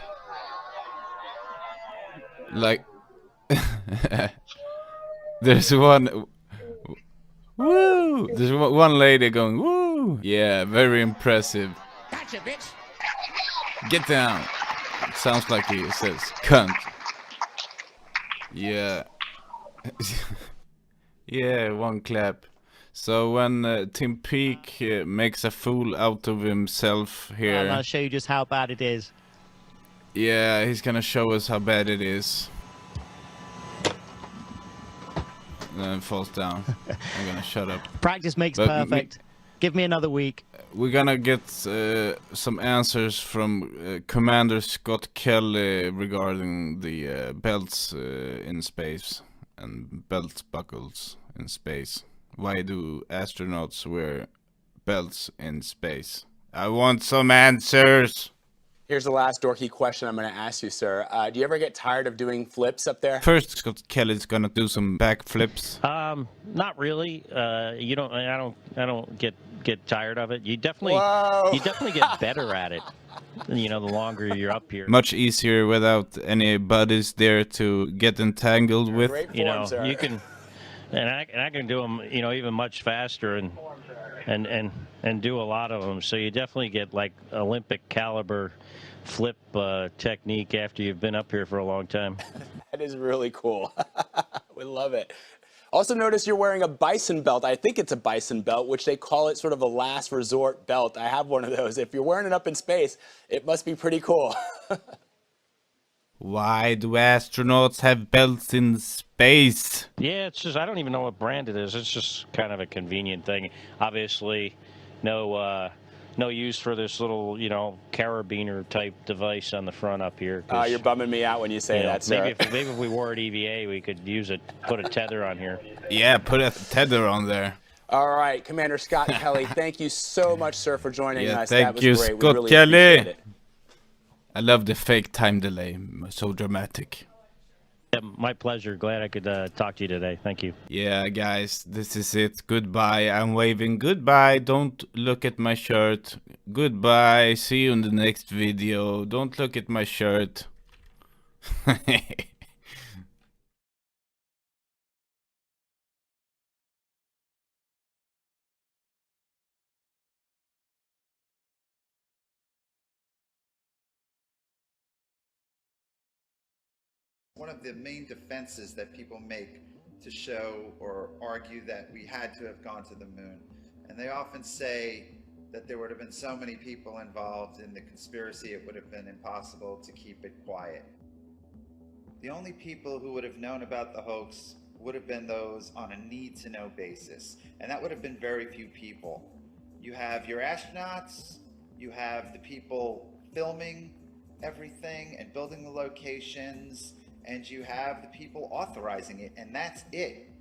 Like, there's one. Woo! There's one lady going, woo! Yeah, very impressive. Gotcha, bitch. Get down. Sounds like he says, cunt. Yeah. Yeah, one clap. So when Tim Peake makes a fool out of himself here... I'm gonna show you just how bad it is. Yeah, he's gonna show us how bad it is. Then it falls down. I'm gonna shut up. Practice makes perfect. Give me another week. We're gonna get some answers from Commander Scott Kelly regarding the belts in space and belt buckles in space. Why do astronauts wear belts in space? I want some answers. Here's the last dorky question I'm going to ask you, sir. Do you ever get tired of doing flips up there? First, Scott Kelly's gonna do some back flips. Not really. You don't. I don't get tired of it. You definitely get better at it. You know, the longer you're up here. Much easier without any buddies there to get entangled with. You know, you can, and I can do them. You know, even much faster and do a lot of them. So you definitely get like Olympic caliber flip technique after you've been up here for a long time. That is really cool. We love it. Also notice you're wearing a bison belt. I think it's a bison belt, which they call it sort of a last resort belt. I have one of those. If you're wearing it up in space, it must be pretty cool. Why do astronauts have belts in space? Yeah, it's just, I don't even know what brand it is. It's just kind of a convenient thing. Obviously, no use for this little, carabiner type device on the front up here. You're bumming me out when you say that, sir. Maybe if we wore it EVA, we could use it, put a tether on here. Yeah, put a tether on there. All right, Commander Scott Kelly, thank you so much, sir, for joining us. That was Thank you, great. Scott We really Kelly. appreciate it. I love the fake time delay. So dramatic. Yeah, my pleasure. Glad I could talk to you today. Thank you. Yeah, guys, this is it. Goodbye. I'm waving goodbye. Don't look at my shirt. Goodbye. See you in the next video. Don't look at my shirt. One of the main defenses that people make to show or argue that we had to have gone to the moon, and they often say that there would have been so many people involved in the conspiracy it would have been impossible to keep it quiet. The only people who would have known about the hoax would have been those on a need-to-know basis, and that would have been very few people. You have your astronauts, you have the people filming everything and building the locations, and you have the people authorizing it, and that's it.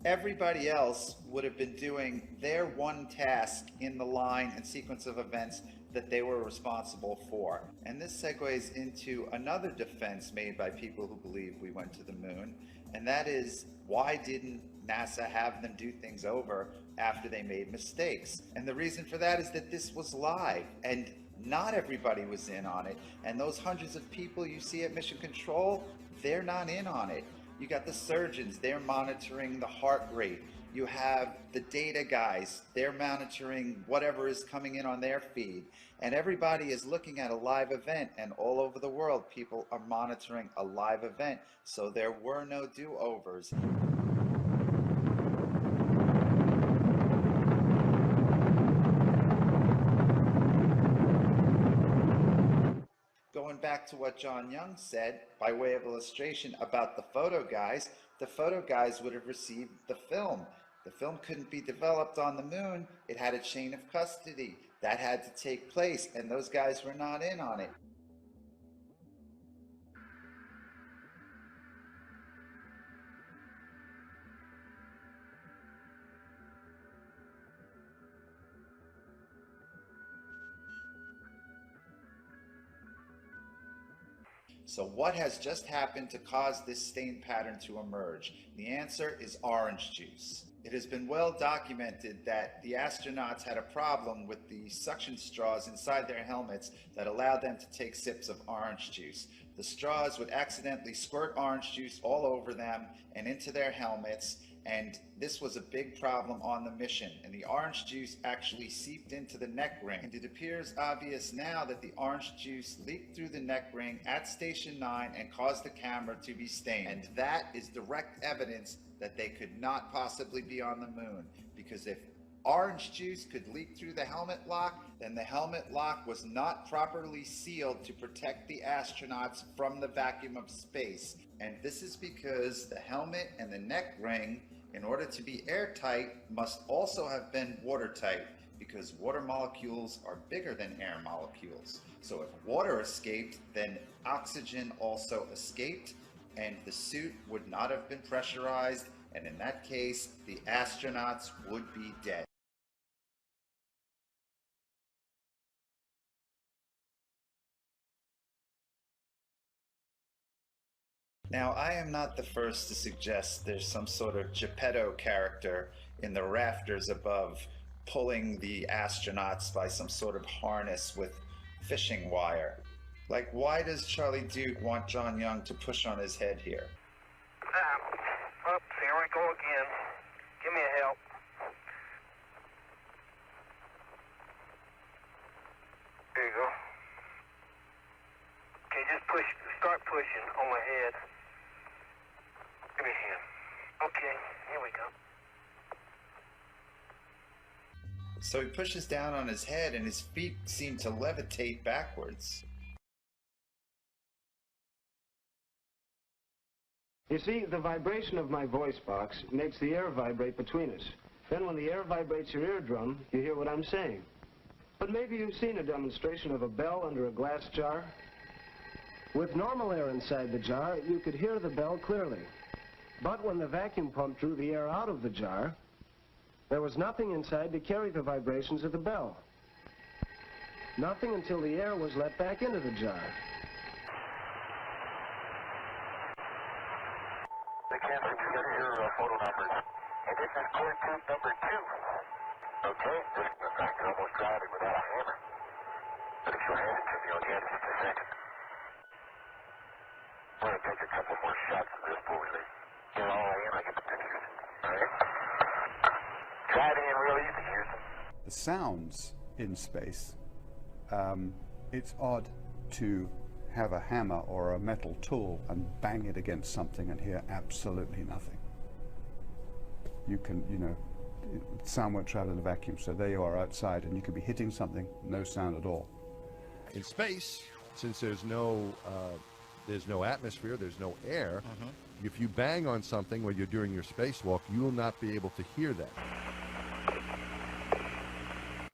Everybody else would have been doing their one task in the line and sequence of events that they were responsible for. And this segues into another defense made by people who believe we went to the moon, and that is, why didn't NASA have them do things over after they made mistakes? And the reason for that is that this was live, and not everybody was in on it. And those hundreds of people you see at Mission Control, they're not in on it. You got the surgeons, they're monitoring the heart rate. You have the data guys, they're monitoring whatever is coming in on their feed. And everybody is looking at a live event, and all over the world, people are monitoring a live event. So there were no do-overs. Going back to what John Young said, by way of illustration about the photo guys would have received the film. The film couldn't be developed on the moon. It had a chain of custody. That had to take place, and those guys were not in on it. So what has just happened to cause this stain pattern to emerge? The answer is orange juice. It has been well documented that the astronauts had a problem with the suction straws inside their helmets that allowed them to take sips of orange juice. The straws would accidentally squirt orange juice all over them and into their helmets, and this was a big problem on the mission, and the orange juice actually seeped into the neck ring. And it appears obvious now that the orange juice leaked through the neck ring at Station 9 and caused the camera to be stained. And that is direct evidence that they could not possibly be on the moon, because if orange juice could leak through the helmet lock, then the helmet lock was not properly sealed to protect the astronauts from the vacuum of space. And this is because the helmet and the neck ring, in order to be airtight, must also have been watertight, because water molecules are bigger than air molecules. So if water escaped, then oxygen also escaped, and the suit would not have been pressurized, and in that case, the astronauts would be dead. Now, I am not the first to suggest there's some sort of Geppetto character in the rafters above, pulling the astronauts by some sort of harness with fishing wire. Like, why does Charlie Duke want John Young to push on his head here? Oops, here we go again. Give me a help. There you go. Okay, just push, start pushing on my head. Give me a hand. Okay. Here we go. So he pushes down on his head and his feet seem to levitate backwards. You see, the vibration of my voice box makes the air vibrate between us. Then when the air vibrates your eardrum, you hear what I'm saying. But maybe you've seen a demonstration of a bell under a glass jar. With normal air inside the jar, you could hear the bell clearly. But when the vacuum pump drew the air out of the jar, there was nothing inside to carry the vibrations of the bell. Nothing until the air was let back into the jar. They can't get your photo numbers. And this is core tube number 2. Okay, just the fact you're almost driving without a hammer. But if you'll hand it to me, I'll get it in a second. I'm going to take a couple more shots of this before we get all in. I get the pictures. All right? Driving in real easy here. The sounds in space, it's odd to have a hammer or a metal tool and bang it against something and hear absolutely nothing. You can, sound won't travel in a vacuum, so there you are outside and you could be hitting something, no sound at all. In space, since there's no atmosphere, there's no air, if you bang on something when you're doing your spacewalk, you will not be able to hear that.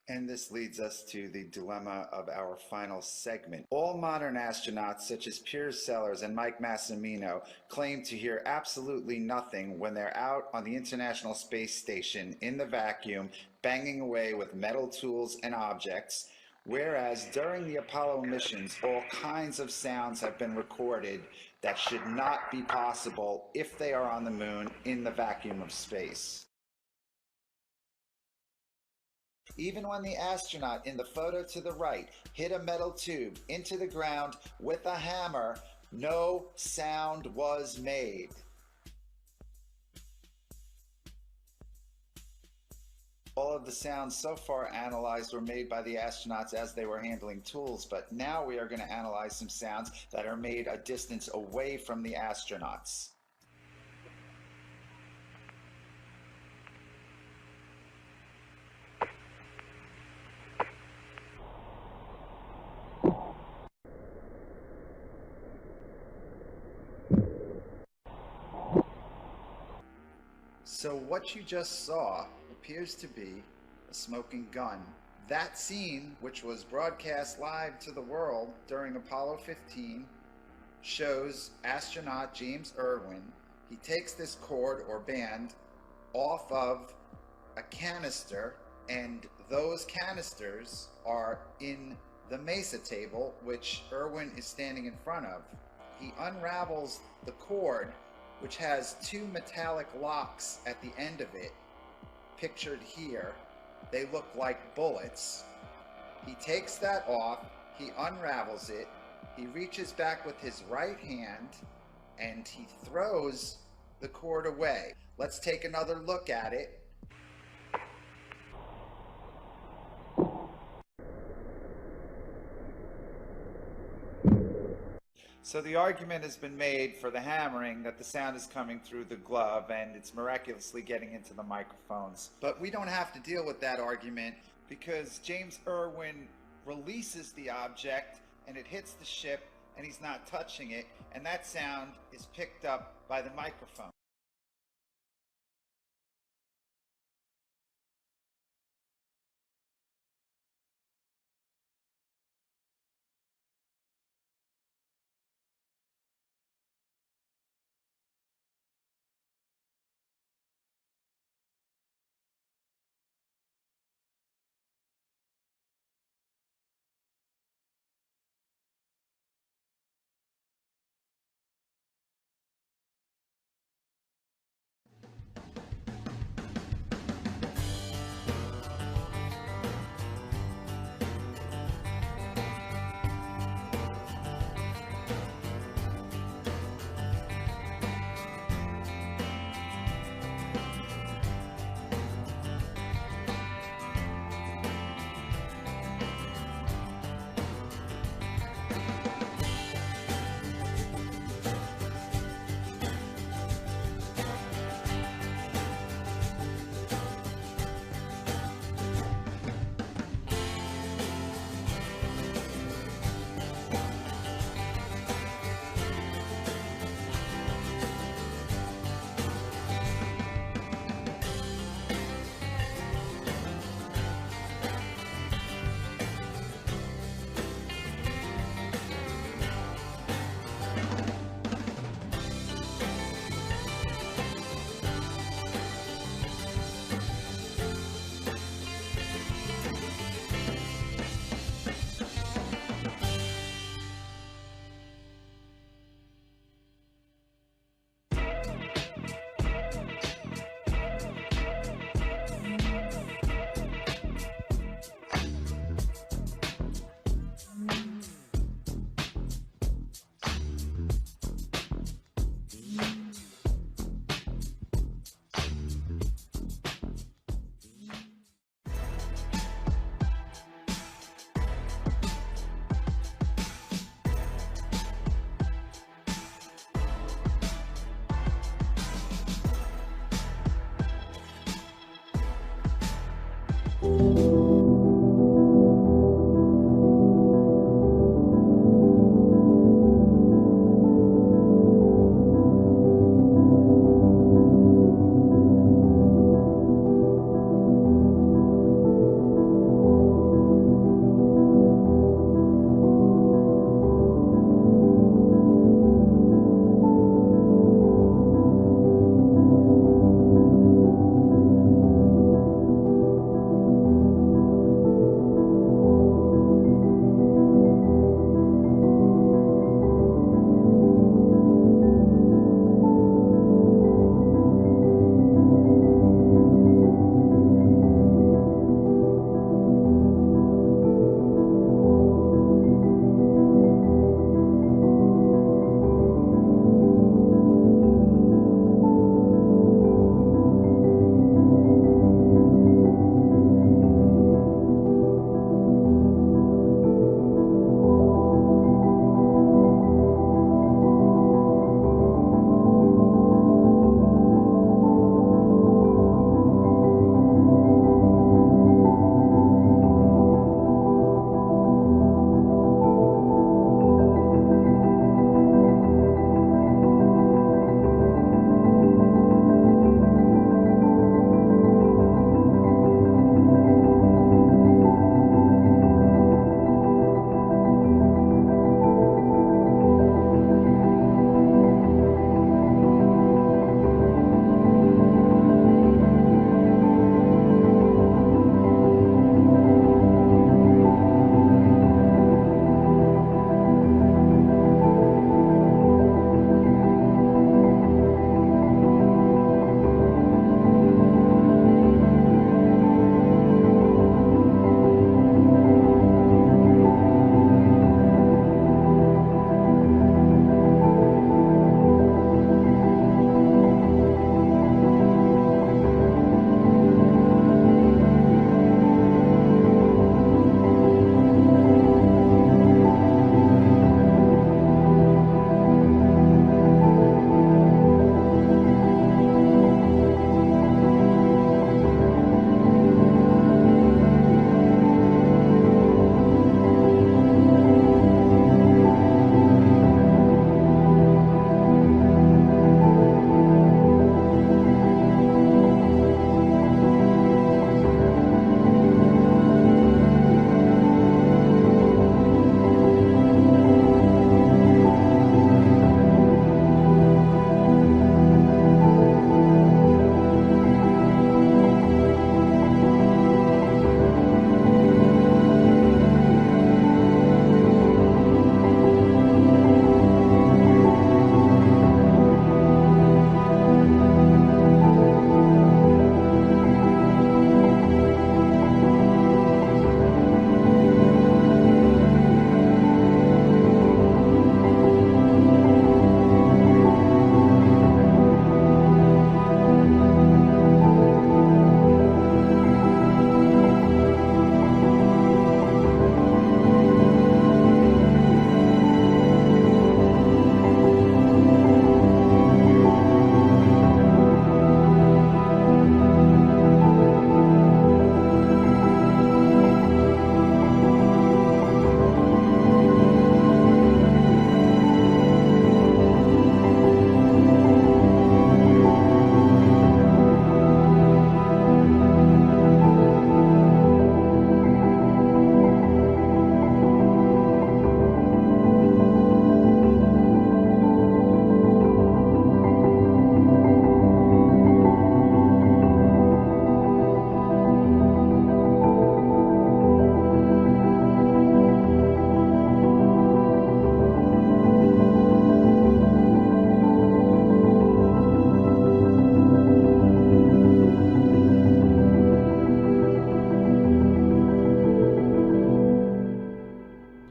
And this leads us to the dilemma of our final segment. All modern astronauts, such as Piers Sellers and Mike Massimino, claim to hear absolutely nothing when they're out on the International Space Station in the vacuum, banging away with metal tools and objects, whereas during the Apollo missions, all kinds of sounds have been recorded that should not be possible if they are on the moon in the vacuum of space. Even when the astronaut in the photo to the right hit a metal tube into the ground with a hammer, no sound was made. All of the sounds so far analyzed were made by the astronauts as they were handling tools, but now we are going to analyze some sounds that are made a distance away from the astronauts. So what you just saw appears to be a smoking gun. That scene, which was broadcast live to the world during Apollo 15, shows astronaut James Irwin. He takes this cord or band off of a canister, and those canisters are in the mesa table, which Irwin is standing in front of. He unravels the cord, which has two metallic locks at the end of it, pictured here. They look like bullets. He takes that off, he unravels it, he reaches back with his right hand, and he throws the cord away. Let's take another look at it. So the argument has been made for the hammering that the sound is coming through the glove and it's miraculously getting into the microphones. But we don't have to deal with that argument because James Irwin releases the object and it hits the ship and he's not touching it, and that sound is picked up by the microphone.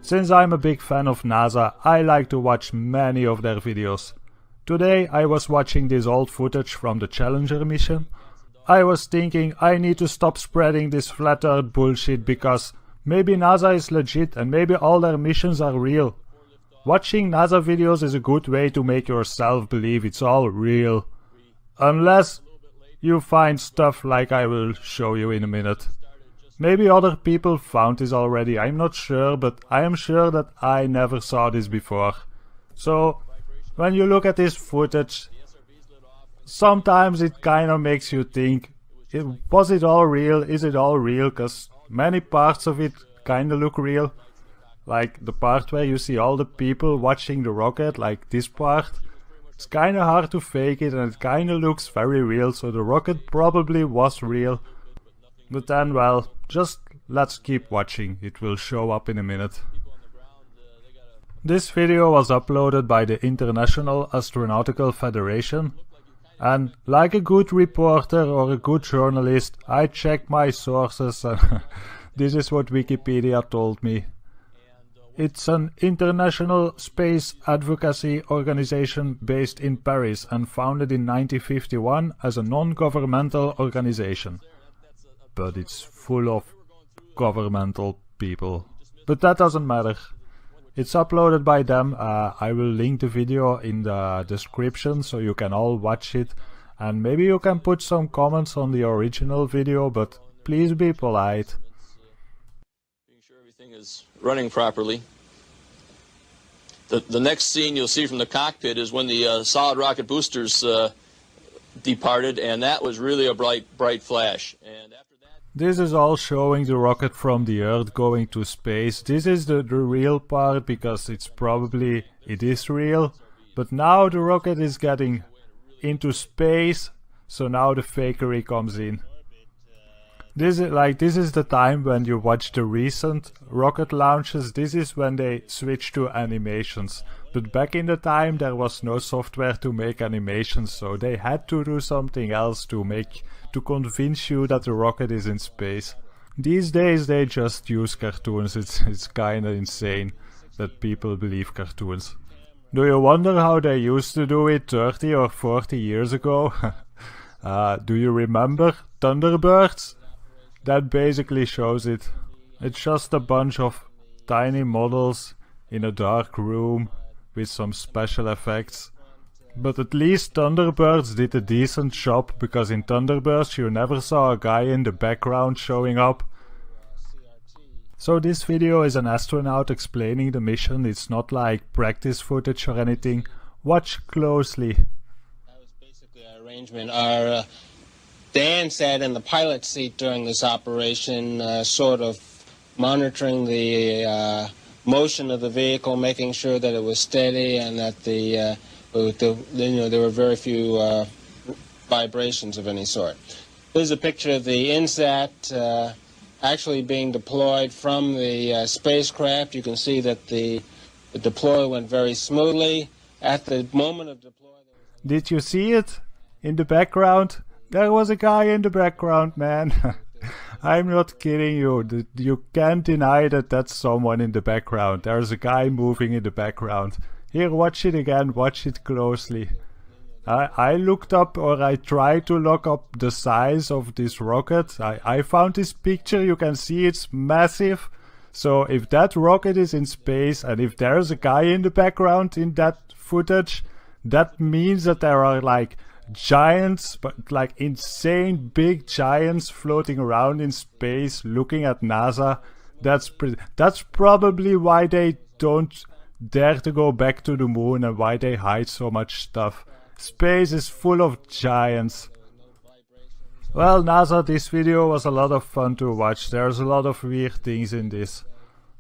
Since I'm a big fan of NASA, I like to watch many of their videos. Today I was watching this old footage from the Challenger mission. I was thinking I need to stop spreading this flat earth bullshit because maybe NASA is legit and maybe all their missions are real. Watching NASA videos is a good way to make yourself believe it's all real. Unless you find stuff like I will show you in a minute. Maybe other people found this already, I'm not sure, but I am sure that I never saw this before. So, when you look at this footage, sometimes it kinda makes you think, was it all real? Is it all real? Cause many parts of it kinda look real. Like the part where you see all the people watching the rocket, like this part. It's kinda hard to fake it and it kinda looks very real, so the rocket probably was real. But then, well, just let's keep watching, it will show up in a minute. This video was uploaded by the International Astronautical Federation. And like a good reporter or a good journalist, I check my sources and this is what Wikipedia told me. It's an international space advocacy organization based in Paris and founded in 1951 as a non-governmental organization. But it's full of governmental people. But that doesn't matter. It's uploaded by them. I will link the video in the description so you can all watch it. And maybe you can put some comments on the original video, but please be polite. Everything is running properly. The next scene you'll see from the cockpit is when the solid rocket boosters departed, and that was really a bright flash. And after that, this is all showing the rocket from the Earth going to space. This is the real part because it is real. But now the rocket is getting into space, so now the fakery comes in. This is the time when you watch the recent rocket launches. This is when they switch to animations. But back in the time there was no software to make animations, so they had to do something else to convince you that the rocket is in space. These days they just use cartoons. It's kinda insane that people believe cartoons. Do you wonder how they used to do it 30 or 40 years ago? Do you remember Thunderbirds? That basically shows it. It's just a bunch of tiny models in a dark room with some special effects. But at least Thunderbirds did a decent job, because in Thunderbirds you never saw a guy in the background showing up. So this video is an astronaut explaining the mission. It's not like practice footage or anything. Watch closely. That was basically our arrangement. Dan sat in the pilot seat during this operation, sort of monitoring the motion of the vehicle, making sure that it was steady and that there were very few vibrations of any sort. This is a picture of the INSAT actually being deployed from the spacecraft. You can see that the deploy went very smoothly. At the moment of deploy... Did you see it? In the background? There was a guy in the background, man. I'm not kidding you. You can't deny that that's someone in the background. There's a guy moving in the background. Here, watch it again. Watch it closely. I looked up, or I tried to look up the size of this rocket. I found this picture. You can see it's massive. So if that rocket is in space and if there's a guy in the background in that footage, that means that there are like giants, but like insane big giants floating around in space looking at NASA. That's probably why they don't dare to go back to the moon and why they hide so much stuff. Space is full of giants. Well, NASA, this video was a lot of fun to watch. There's a lot of weird things in this.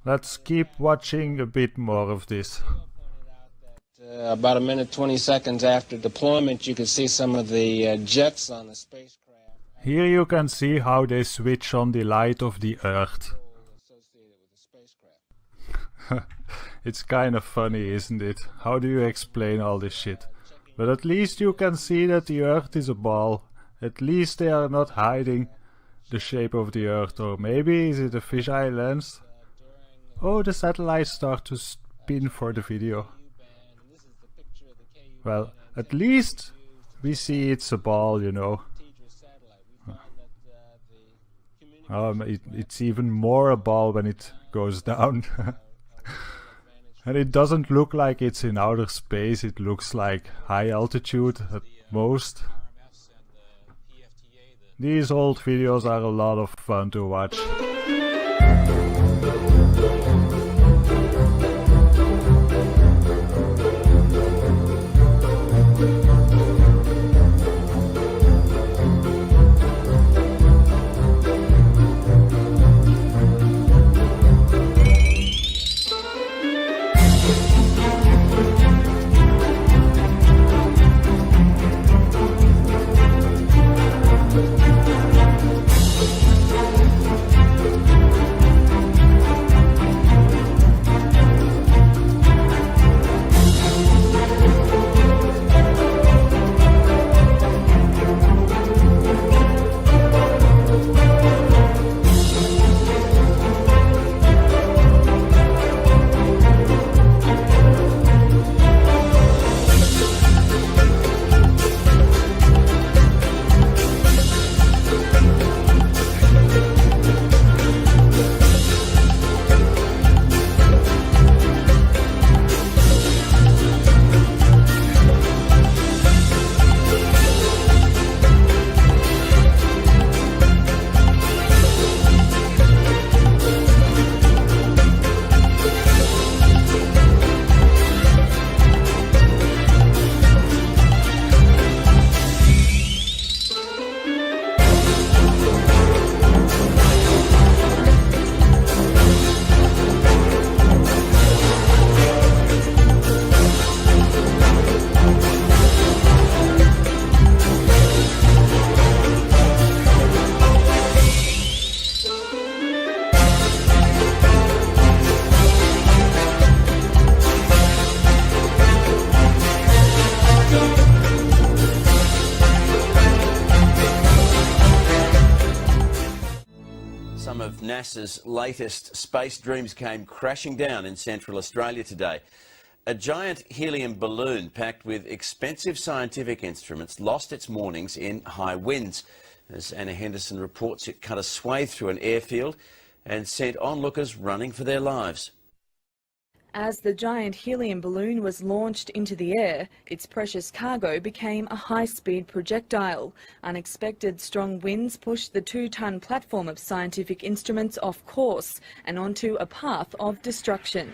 Let's keep watching a bit more of this. About a minute 20 seconds after deployment, you can see some of the jets on the spacecraft. Here you can see how they switch on the light of the Earth. It's kind of funny, isn't it? How do you explain all this shit? But at least you can see that the Earth is a ball. At least they are not hiding the shape of the Earth. Or maybe is it a fisheye lens? Oh, the satellites start to spin for the video. Well, at least we see it's a ball, you know. It's even more a ball when it goes down. And it doesn't look like it's in outer space, it looks like high altitude at most. These old videos are a lot of fun to watch. Some of NASA's latest space dreams came crashing down in Central Australia today. A giant helium balloon packed with expensive scientific instruments lost its moorings in high winds. As Anna Henderson reports, it cut a swathe through an airfield and sent onlookers running for their lives. As the giant helium balloon was launched into the air, its precious cargo became a high-speed projectile. Unexpected strong winds pushed the 2-ton platform of scientific instruments off course and onto a path of destruction.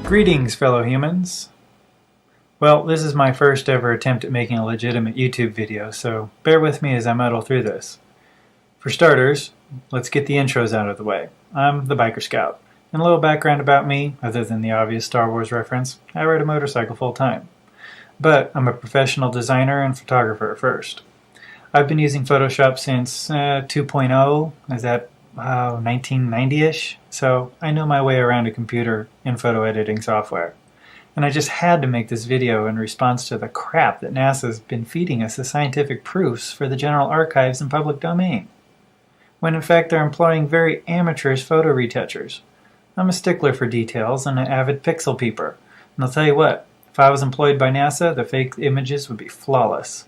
Greetings, fellow humans. Well, this is my first ever attempt at making a legitimate YouTube video, so bear with me as I muddle through this. For starters, let's get the intros out of the way. I'm the Biker Scout. And a little background about me, other than the obvious Star Wars reference, I ride a motorcycle full time. But I'm a professional designer and photographer first. I've been using Photoshop since 2.0, is that 1990-ish? So I know my way around a computer in photo editing software. And I just had to make this video in response to the crap that NASA's been feeding us as scientific proofs for the general archives and public domain, when in fact they're employing very amateurish photo retouchers. I'm a stickler for details and an avid pixel peeper, and I'll tell you what, if I was employed by NASA, the fake images would be flawless.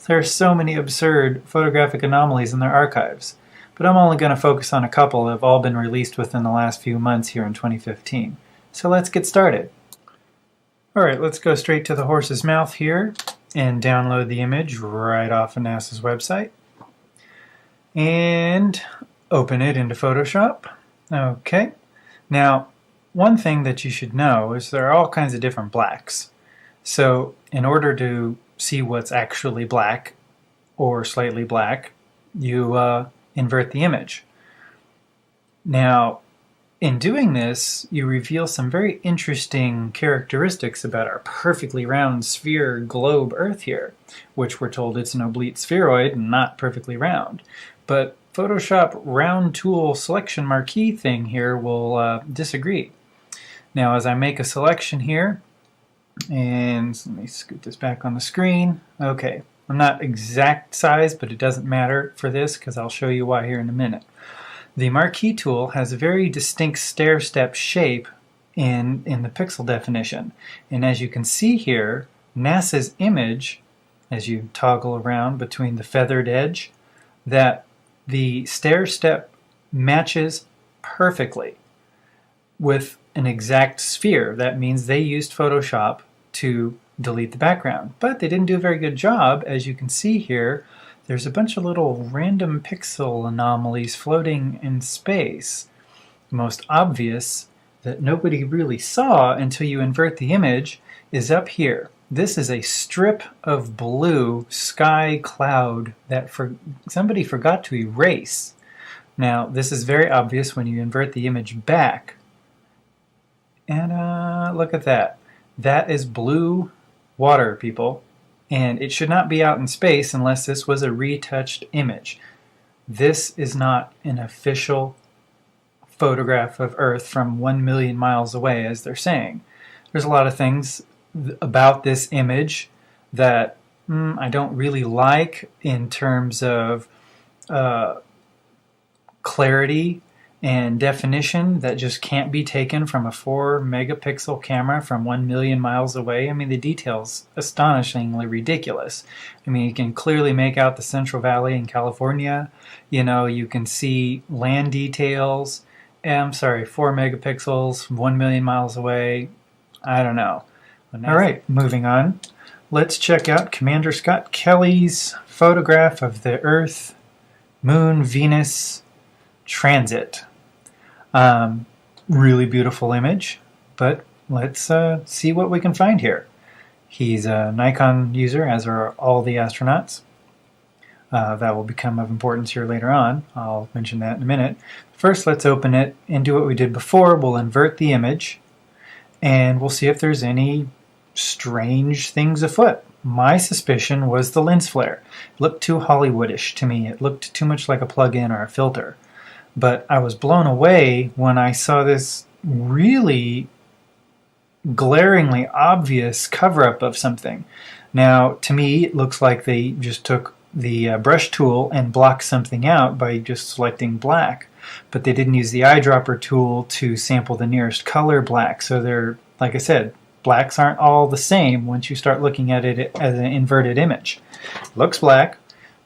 There are so many absurd photographic anomalies in their archives, but I'm only going to focus on a couple that have all been released within the last few months here in 2015. So let's get started. Alright, let's go straight to the horse's mouth here and download the image right off of NASA's website. And open it into Photoshop. Okay. Now, one thing that you should know is there are all kinds of different blacks. So, in order to see what's actually black or slightly black, you invert the image. Now, in doing this, you reveal some very interesting characteristics about our perfectly round sphere globe Earth here, which we're told it's an oblate spheroid and not perfectly round. But Photoshop round tool selection marquee thing here will disagree. Now, as I make a selection here, and let me scoot this back on the screen. Okay, I'm not exact size, but it doesn't matter for this because I'll show you why here in a minute. The marquee tool has a very distinct stair-step shape in the pixel definition. And as you can see here, NASA's image, as you toggle around between the feathered edge, that the stair-step matches perfectly with an exact sphere. That means they used Photoshop to delete the background. But they didn't do a very good job. As you can see here, there's a bunch of little random pixel anomalies floating in space. The most obvious that nobody really saw until you invert the image is up here. This is a strip of blue sky cloud that somebody forgot to erase. Now, this is very obvious when you invert the image back. And look at that. That is blue water, people. And it should not be out in space unless this was a retouched image. This is not an official photograph of Earth from 1 million miles away, as they're saying. There's a lot of things about this image that I don't really like in terms of clarity and definition that just can't be taken from a 4 megapixel camera from 1 million miles away. I mean, the detail's astonishingly ridiculous. I mean, you can clearly make out the Central Valley in California. You know, you can see land details. 4 megapixels, 1 million miles away. I don't know. All right, moving on. Let's check out Commander Scott Kelly's photograph of the Earth, Moon, Venus transit. Really beautiful image, but let's see what we can find here. He's a Nikon user, as are all the astronauts. That will become of importance here later on. I'll mention that in a minute. First, let's open it and do what we did before. We'll invert the image, and we'll see if there's any strange things afoot. My suspicion was the lens flare. It looked too Hollywoodish to me. It looked too much like a plug-in or a filter. But I was blown away when I saw this really glaringly obvious cover-up of something. Now, to me, it looks like they just took the brush tool and blocked something out by just selecting black. But they didn't use the eyedropper tool to sample the nearest color black. So they're, like I said, blacks aren't all the same once you start looking at it as an inverted image. It looks black.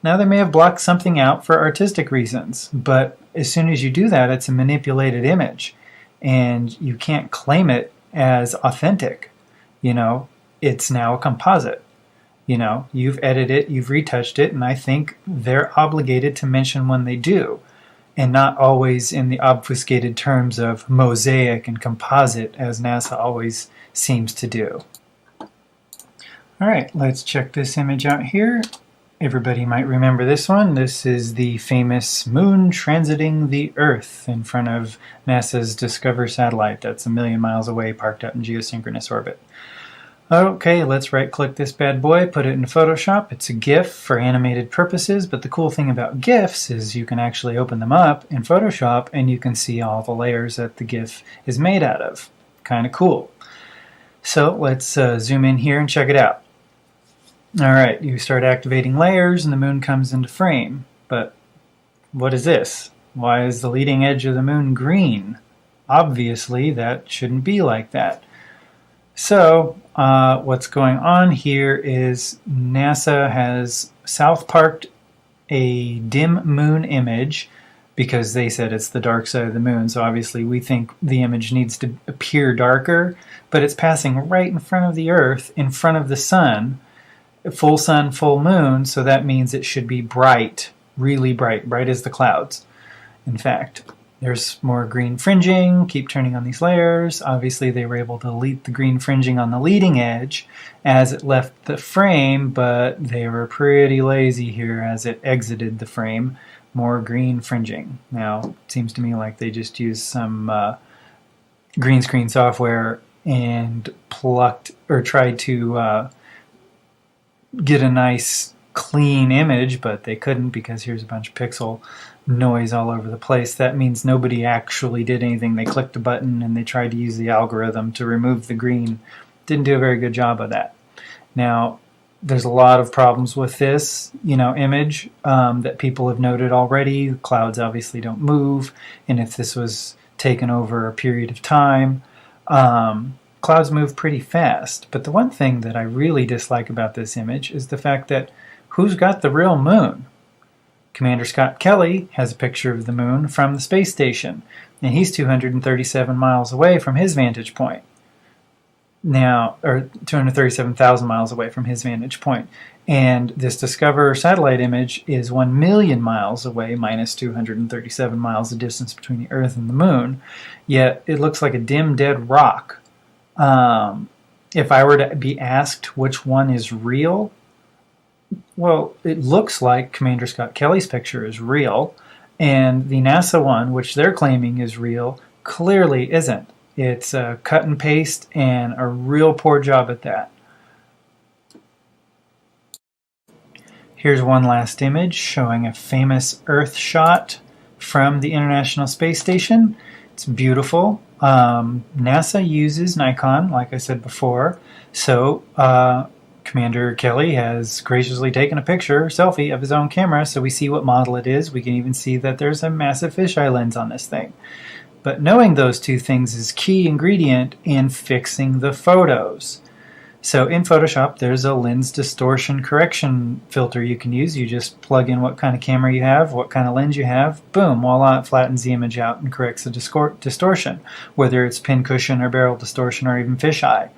Now they may have blocked something out for artistic reasons, but as soon as you do that, it's a manipulated image, and you can't claim it as authentic. You know, it's now a composite. You know, you've edited it, you've retouched it, and I think they're obligated to mention when they do. and not always in the obfuscated terms of mosaic and composite, as NASA always seems to do. All right, let's check this image out here. Everybody might remember this one. This is the famous moon transiting the Earth in front of NASA's Discover satellite that's 1 million miles away, parked out in geosynchronous orbit. Okay, let's right-click this bad boy, put it in Photoshop. It's a GIF for animated purposes, but the cool thing about GIFs is you can actually open them up in Photoshop and you can see all the layers that the GIF is made out of. Kind of cool. So let's zoom in here and check it out. Alright, you start activating layers and the moon comes into frame. But what is this? Why is the leading edge of the moon green? Obviously, that shouldn't be like that. So, what's going on here is NASA has south parked a dim moon image because they said it's the dark side of the moon. So obviously we think the image needs to appear darker, but it's passing right in front of the Earth, in front of the sun, sun, full moon, so that means it should be bright, really bright, bright as the clouds. In fact, there's more green fringing. Keep turning on these layers. Obviously, they were able to delete the green fringing on the leading edge as it left the frame, but they were pretty lazy here as it exited the frame. More green fringing. Now, it seems to me like they just used some green screen software and plucked or tried to get a nice clean image, but they couldn't because here's a bunch of pixel noise all over the place. That means nobody actually did anything. They clicked a button and they tried to use the algorithm to remove the green. Didn't do a very good job of that. Now, there's a lot of problems with this, image that people have noted already. Clouds obviously don't move, and if this was taken over a period of time, clouds move pretty fast. But the one thing that I really dislike about this image is the fact that who's got the real moon? Commander Scott Kelly has a picture of the moon from the space station, and he's 237 miles away from his vantage point. Now, or 237,000 miles away from his vantage point. And this Discover satellite image is 1 million miles away, minus 237 miles the distance between the Earth and the moon. Yet it looks like a dim, dead rock. If I were to be asked which one is real, well, it looks like Commander Scott Kelly's picture is real, and the NASA one, which they're claiming is real, clearly isn't. It's cut and paste, and a real poor job at that. Here's one last image showing a famous Earth shot from the International Space Station. It's beautiful. NASA uses Nikon, like I said before, so Commander Kelly has graciously taken a selfie of his own camera, so we see what model it is. We can even see that there's a massive fisheye lens on this thing. But knowing those two things is key ingredient in fixing the photos. So in Photoshop, there's a lens distortion correction filter you can use. You just plug in what kind of camera you have, what kind of lens you have, boom, voila, it flattens the image out and corrects the distortion, whether it's pincushion or barrel distortion or even fisheye.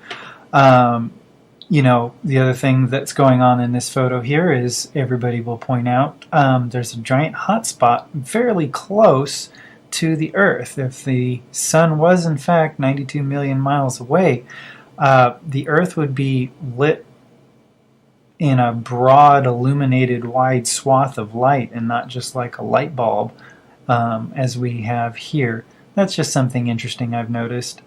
The other thing that's going on in this photo here is, everybody will point out, there's a giant hot spot fairly close to the Earth. If the sun was in fact 92 million miles away, the Earth would be lit in a broad, illuminated, wide swath of light and not just like a light bulb as we have here. That's just something interesting I've noticed.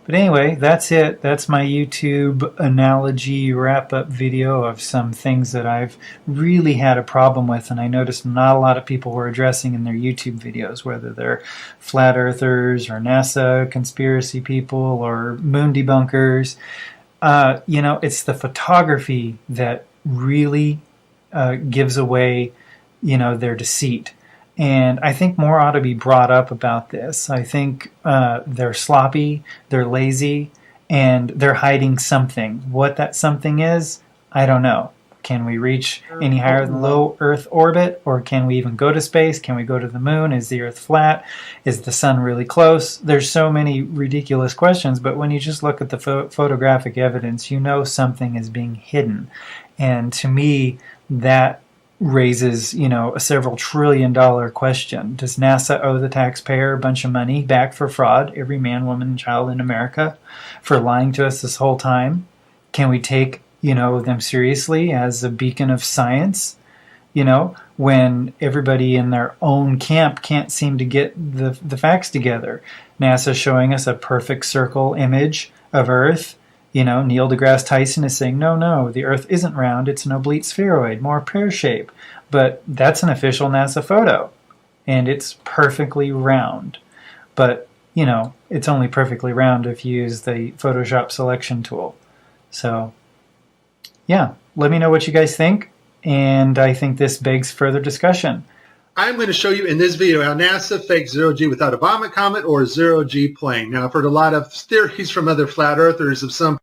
But anyway, that's it. That's my YouTube analogy wrap-up video of some things that I've really had a problem with, and I noticed not a lot of people were addressing in their YouTube videos, whether they're flat earthers or NASA conspiracy people or moon debunkers. It's the photography that really gives away, their deceit. And I think more ought to be brought up about this. I think they're sloppy, they're lazy, and they're hiding something. What that something is, I don't know. Can we reach any higher than low Earth orbit? Or can we even go to space? Can we go to the moon? Is the Earth flat? Is the sun really close? There's so many ridiculous questions, but when you just look at the photographic evidence, you know something is being hidden. And to me, that raises, a several $trillion question. Does NASA owe the taxpayer a bunch of money back for fraud, every man, woman, and child in America, for lying to us this whole time? Can we take, them seriously as a beacon of science? When everybody in their own camp can't seem to get the facts together. NASA showing us a perfect circle image of Earth. Neil deGrasse Tyson is saying, no, the Earth isn't round, it's an oblique spheroid, more pear shape. But that's an official NASA photo, and it's perfectly round. But, it's only perfectly round if you use the Photoshop selection tool. So, yeah, let me know what you guys think, and I think this begs further discussion. I'm going to show you in this video how NASA faked zero-G without a vomit comet or a zero-G plane. Now, I've heard a lot of theories from other flat earthers of some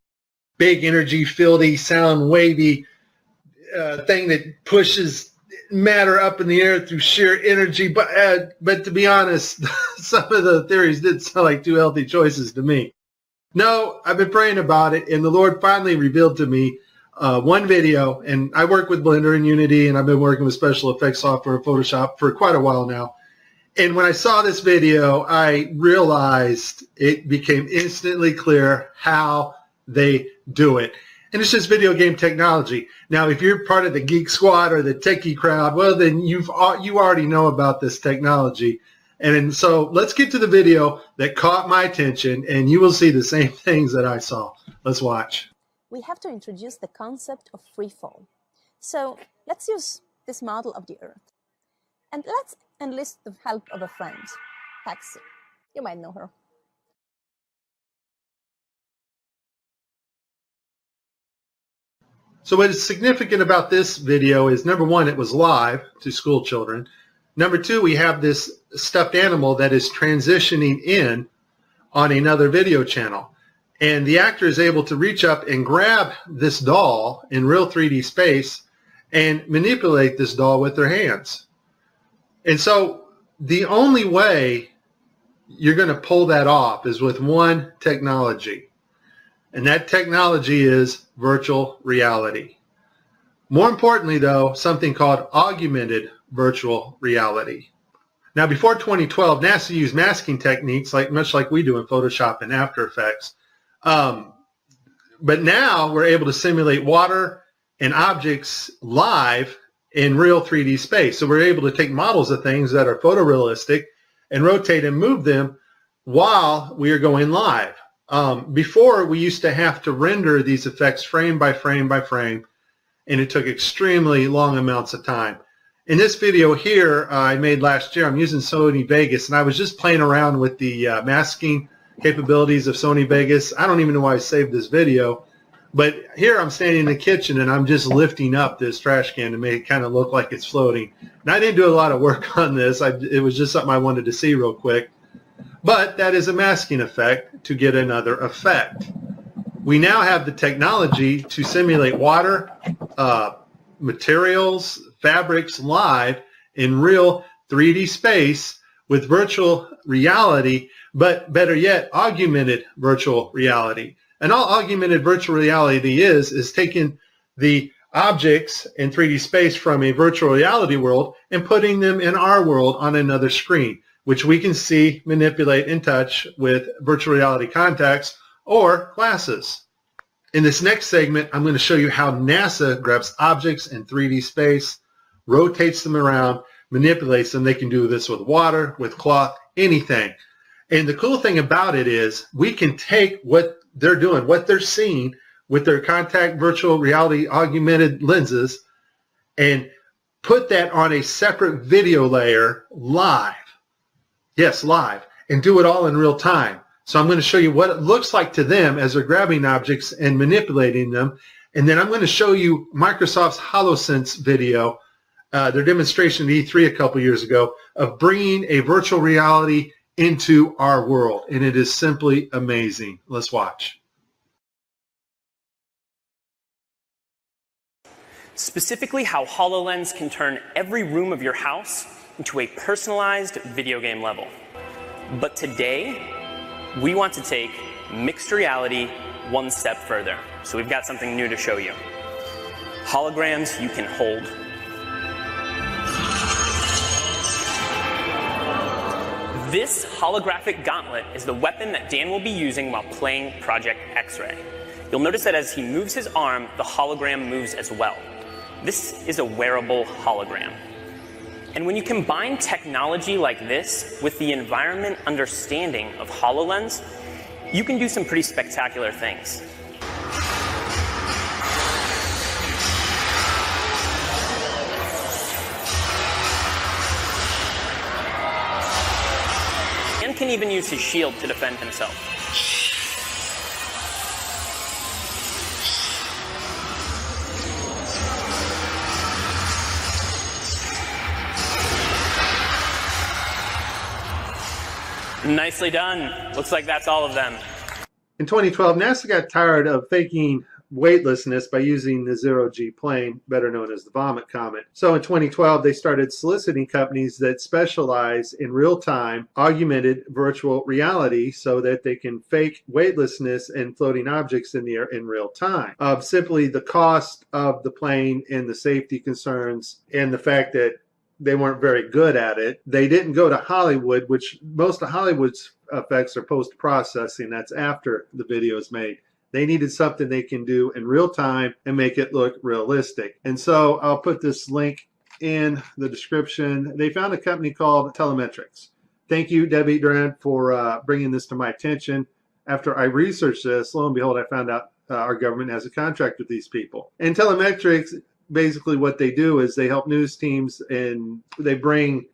big energy, fieldy, sound wavy thing that pushes matter up in the air through sheer energy. But to be honest, some of the theories did sound like two healthy choices to me. No, I've been praying about it, and the Lord finally revealed to me one video, and I work with Blender and Unity, and I've been working with special effects software and Photoshop for quite a while now. And when I saw this video, I realized it became instantly clear how they do it. And it's just video game technology. Now, if you're part of the Geek Squad or the techie crowd, well, then you already know about this technology. And so let's get to the video that caught my attention, and you will see the same things that I saw. Let's watch. We have to introduce the concept of free fall. So let's use this model of the Earth. And let's enlist the help of a friend, Patsy. You might know her. So what is significant about this video is, number one, it was live to school children. Number two, we have this stuffed animal that is transitioning in on another video channel. And the actor is able to reach up and grab this doll in real 3D space and manipulate this doll with their hands. And so the only way you're going to pull that off is with one technology. And that technology is virtual reality. More importantly, though, something called augmented virtual reality. Now, before 2012, NASA used masking techniques much like we do in Photoshop and After Effects. But now we're able to simulate water and objects live in real 3D space. So we're able to take models of things that are photorealistic and rotate and move them while we are going live. Before, we used to have to render these effects frame by frame by frame, and it took extremely long amounts of time. In this video here I made last year, I'm using Sony Vegas, and I was just playing around with the masking capabilities of Sony Vegas. I don't even know why I saved this video, but here I'm standing in the kitchen and I'm just lifting up this trash can to make it kind of look like it's floating. And I didn't do a lot of work on this. It was just something I wanted to see real quick. But that is a masking effect to get another effect. We now have the technology to simulate water, materials, fabrics live in real 3D space with virtual reality, but better yet, augmented virtual reality. And all augmented virtual reality is taking the objects in 3D space from a virtual reality world and putting them in our world on another screen, which we can see, manipulate, and touch with virtual reality contacts or glasses. In this next segment, I'm going to show you how NASA grabs objects in 3D space, rotates them around, manipulates them. They can do this with water, with cloth, anything. And the cool thing about it is we can take what they're doing, what they're seeing with their contact virtual reality augmented lenses, and put that on a separate video layer live. Yes, live, and do it all in real time. So I'm going to show you what it looks like to them as they're grabbing objects and manipulating them. And then I'm going to show you Microsoft's HoloSense video, their demonstration at E3 a couple years ago, of bringing a virtual reality into our world. And it is simply amazing. Let's watch. Specifically, how HoloLens can turn every room of your house into a personalized video game level. But today, we want to take mixed reality one step further. So we've got something new to show you. Holograms you can hold. This holographic gauntlet is the weapon that Dan will be using while playing Project X-Ray. You'll notice that as he moves his arm, the hologram moves as well. This is a wearable hologram. And when you combine technology like this with the environment understanding of HoloLens, you can do some pretty spectacular things. And can even use his shield to defend himself. Nicely done. Looks like that's all of them. In 2012, NASA got tired of faking weightlessness by using the zero-G plane, better known as the Vomit Comet. So in 2012, they started soliciting companies that specialize in real-time augmented virtual reality so that they can fake weightlessness and floating objects in the air in real time. Simply the cost of the plane and the safety concerns and the fact that they weren't very good at it. They didn't go to Hollywood, which most of Hollywood's effects are post-processing. That's after the video is made. They needed something they can do in real time and make it look realistic. And so I'll put this link in the description. They found a company called Telemetrics. Thank you, Debbie Durant, for bringing this to my attention. After I researched this, lo and behold, I found out our government has a contract with these people. And Telemetrics, basically what they do is they help news teams and they bring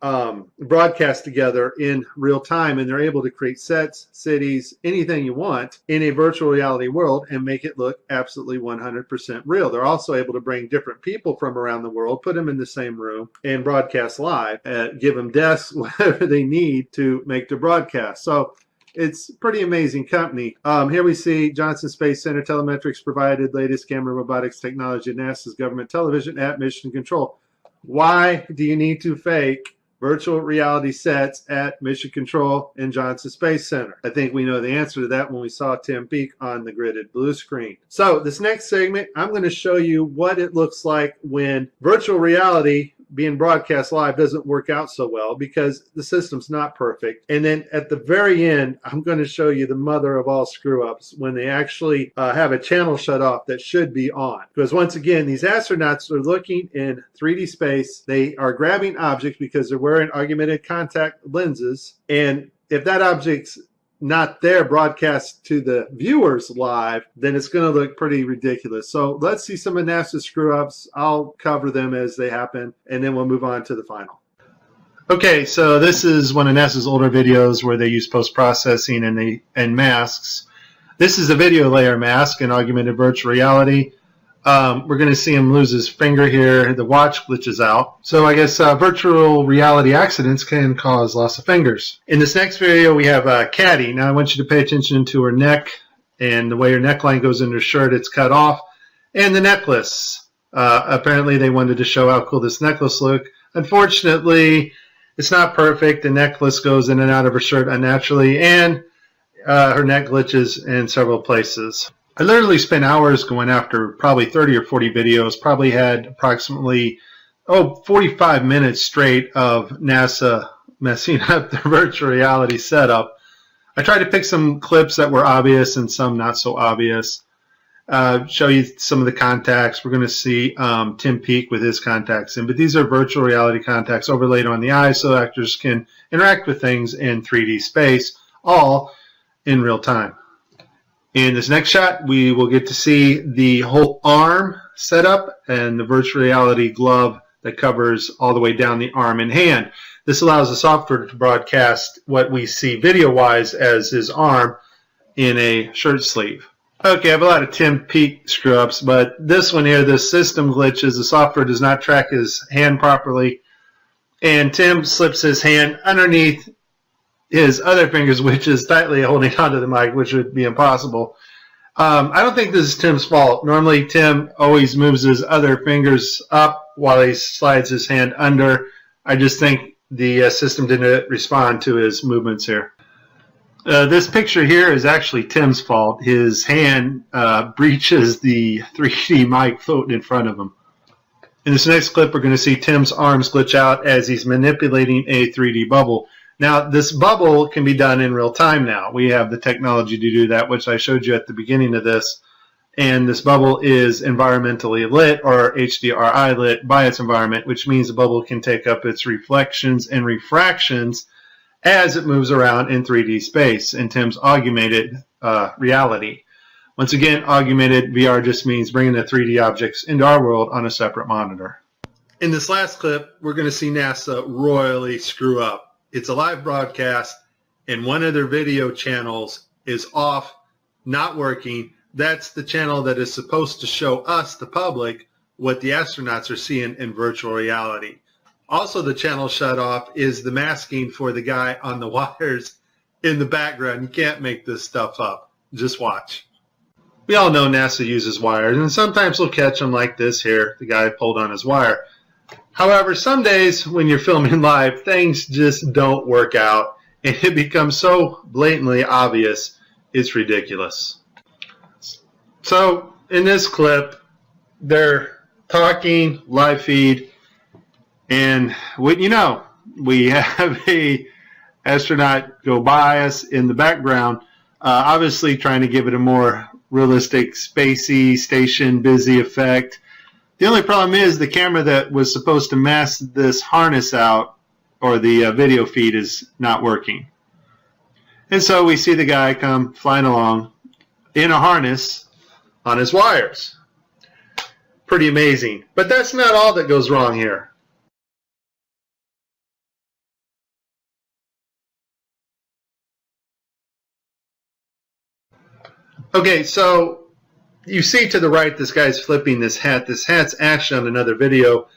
broadcasts together in real time, and they're able to create sets, cities, anything you want in a virtual reality world and make it look absolutely 100% real. They're also able to bring different people from around the world, put them in the same room and broadcast live, give them desks, whatever they need to make the broadcast. So it's a pretty amazing company. Here we see Johnson Space Center. Telemetrics provided latest camera robotics technology at NASA's government television at Mission Control. Why do you need to fake virtual reality sets at Mission Control and Johnson Space Center? I think we know the answer to that when we saw Tim Peake on the gridded blue screen. So this next segment, I'm going to show you what it looks like when virtual reality being broadcast live doesn't work out so well because the system's not perfect. And then at the very end, I'm going to show you the mother of all screw-ups when they actually have a channel shut off that should be on. Because once again, these astronauts are looking in 3D space. They are grabbing objects because they're wearing augmented contact lenses. And if that object's not there broadcast to the viewers live, then it's going to look pretty ridiculous. So let's see some of NASA's screw-ups. I'll cover them as they happen, and then we'll move on to the final. Okay, so this is one of NASA's older videos where they use post-processing and masks. This is a video layer mask in augmented virtual reality. We're going to see him lose his finger here. The watch glitches out. So I guess virtual reality accidents can cause loss of fingers. In this next video, we have Caddy. Now I want you to pay attention to her neck and the way her neckline goes into her shirt. It's cut off. And the necklace. Apparently they wanted to show how cool this necklace looked. Unfortunately, it's not perfect. The necklace goes in and out of her shirt unnaturally, and her neck glitches in several places. I literally spent hours going after probably 30 or 40 videos, probably had approximately 45 minutes straight of NASA messing up their virtual reality setup. I tried to pick some clips that were obvious and some not so obvious. Show you some of the contacts. We're going to see Tim Peake with his contacts in, but these are virtual reality contacts overlaid on the eyes so actors can interact with things in 3D space, all in real time. In this next shot, we will get to see the whole arm setup and the virtual reality glove that covers all the way down the arm and hand. This allows the software to broadcast what we see video-wise as his arm in a shirt sleeve. Okay, I have a lot of Tim Peake screw-ups, but this one here, the system glitches. The software does not track his hand properly, and Tim slips his hand underneath his other fingers, which is tightly holding onto the mic, which would be impossible. I don't think this is Tim's fault. Normally, Tim always moves his other fingers up while he slides his hand under. I just think the system didn't respond to his movements here. This picture here is actually Tim's fault. His hand breaches the 3D mic floating in front of him. In this next clip, we're going to see Tim's arms glitch out as he's manipulating a 3D bubble. Now, this bubble can be done in real time now. We have the technology to do that, which I showed you at the beginning of this. And this bubble is environmentally lit, or HDRI lit, by its environment, which means the bubble can take up its reflections and refractions as it moves around in 3D space in Tim's augmented reality. Once again, augmented VR just means bringing the 3D objects into our world on a separate monitor. In this last clip, we're going to see NASA royally screw up. It's a live broadcast, and one of their video channels is off, not working. That's the channel that is supposed to show us, the public, what the astronauts are seeing in virtual reality. Also, the channel shut off is the masking for the guy on the wires in the background. You can't make this stuff up. Just watch. We all know NASA uses wires, and sometimes we'll catch them like this here. The guy pulled on his wire. However, some days when you're filming live, things just don't work out, and it becomes so blatantly obvious, it's ridiculous. So, in this clip, they're talking, live feed, and we have a astronaut go by us in the background, obviously trying to give it a more realistic, spacey, station busy effect. The only problem is the camera that was supposed to mask this harness out, or the video feed, is not working. And so we see the guy come flying along in a harness on his wires. Pretty amazing. But that's not all that goes wrong here. Okay, so you see to the right, this guy's flipping this hat. This hat's actually on another video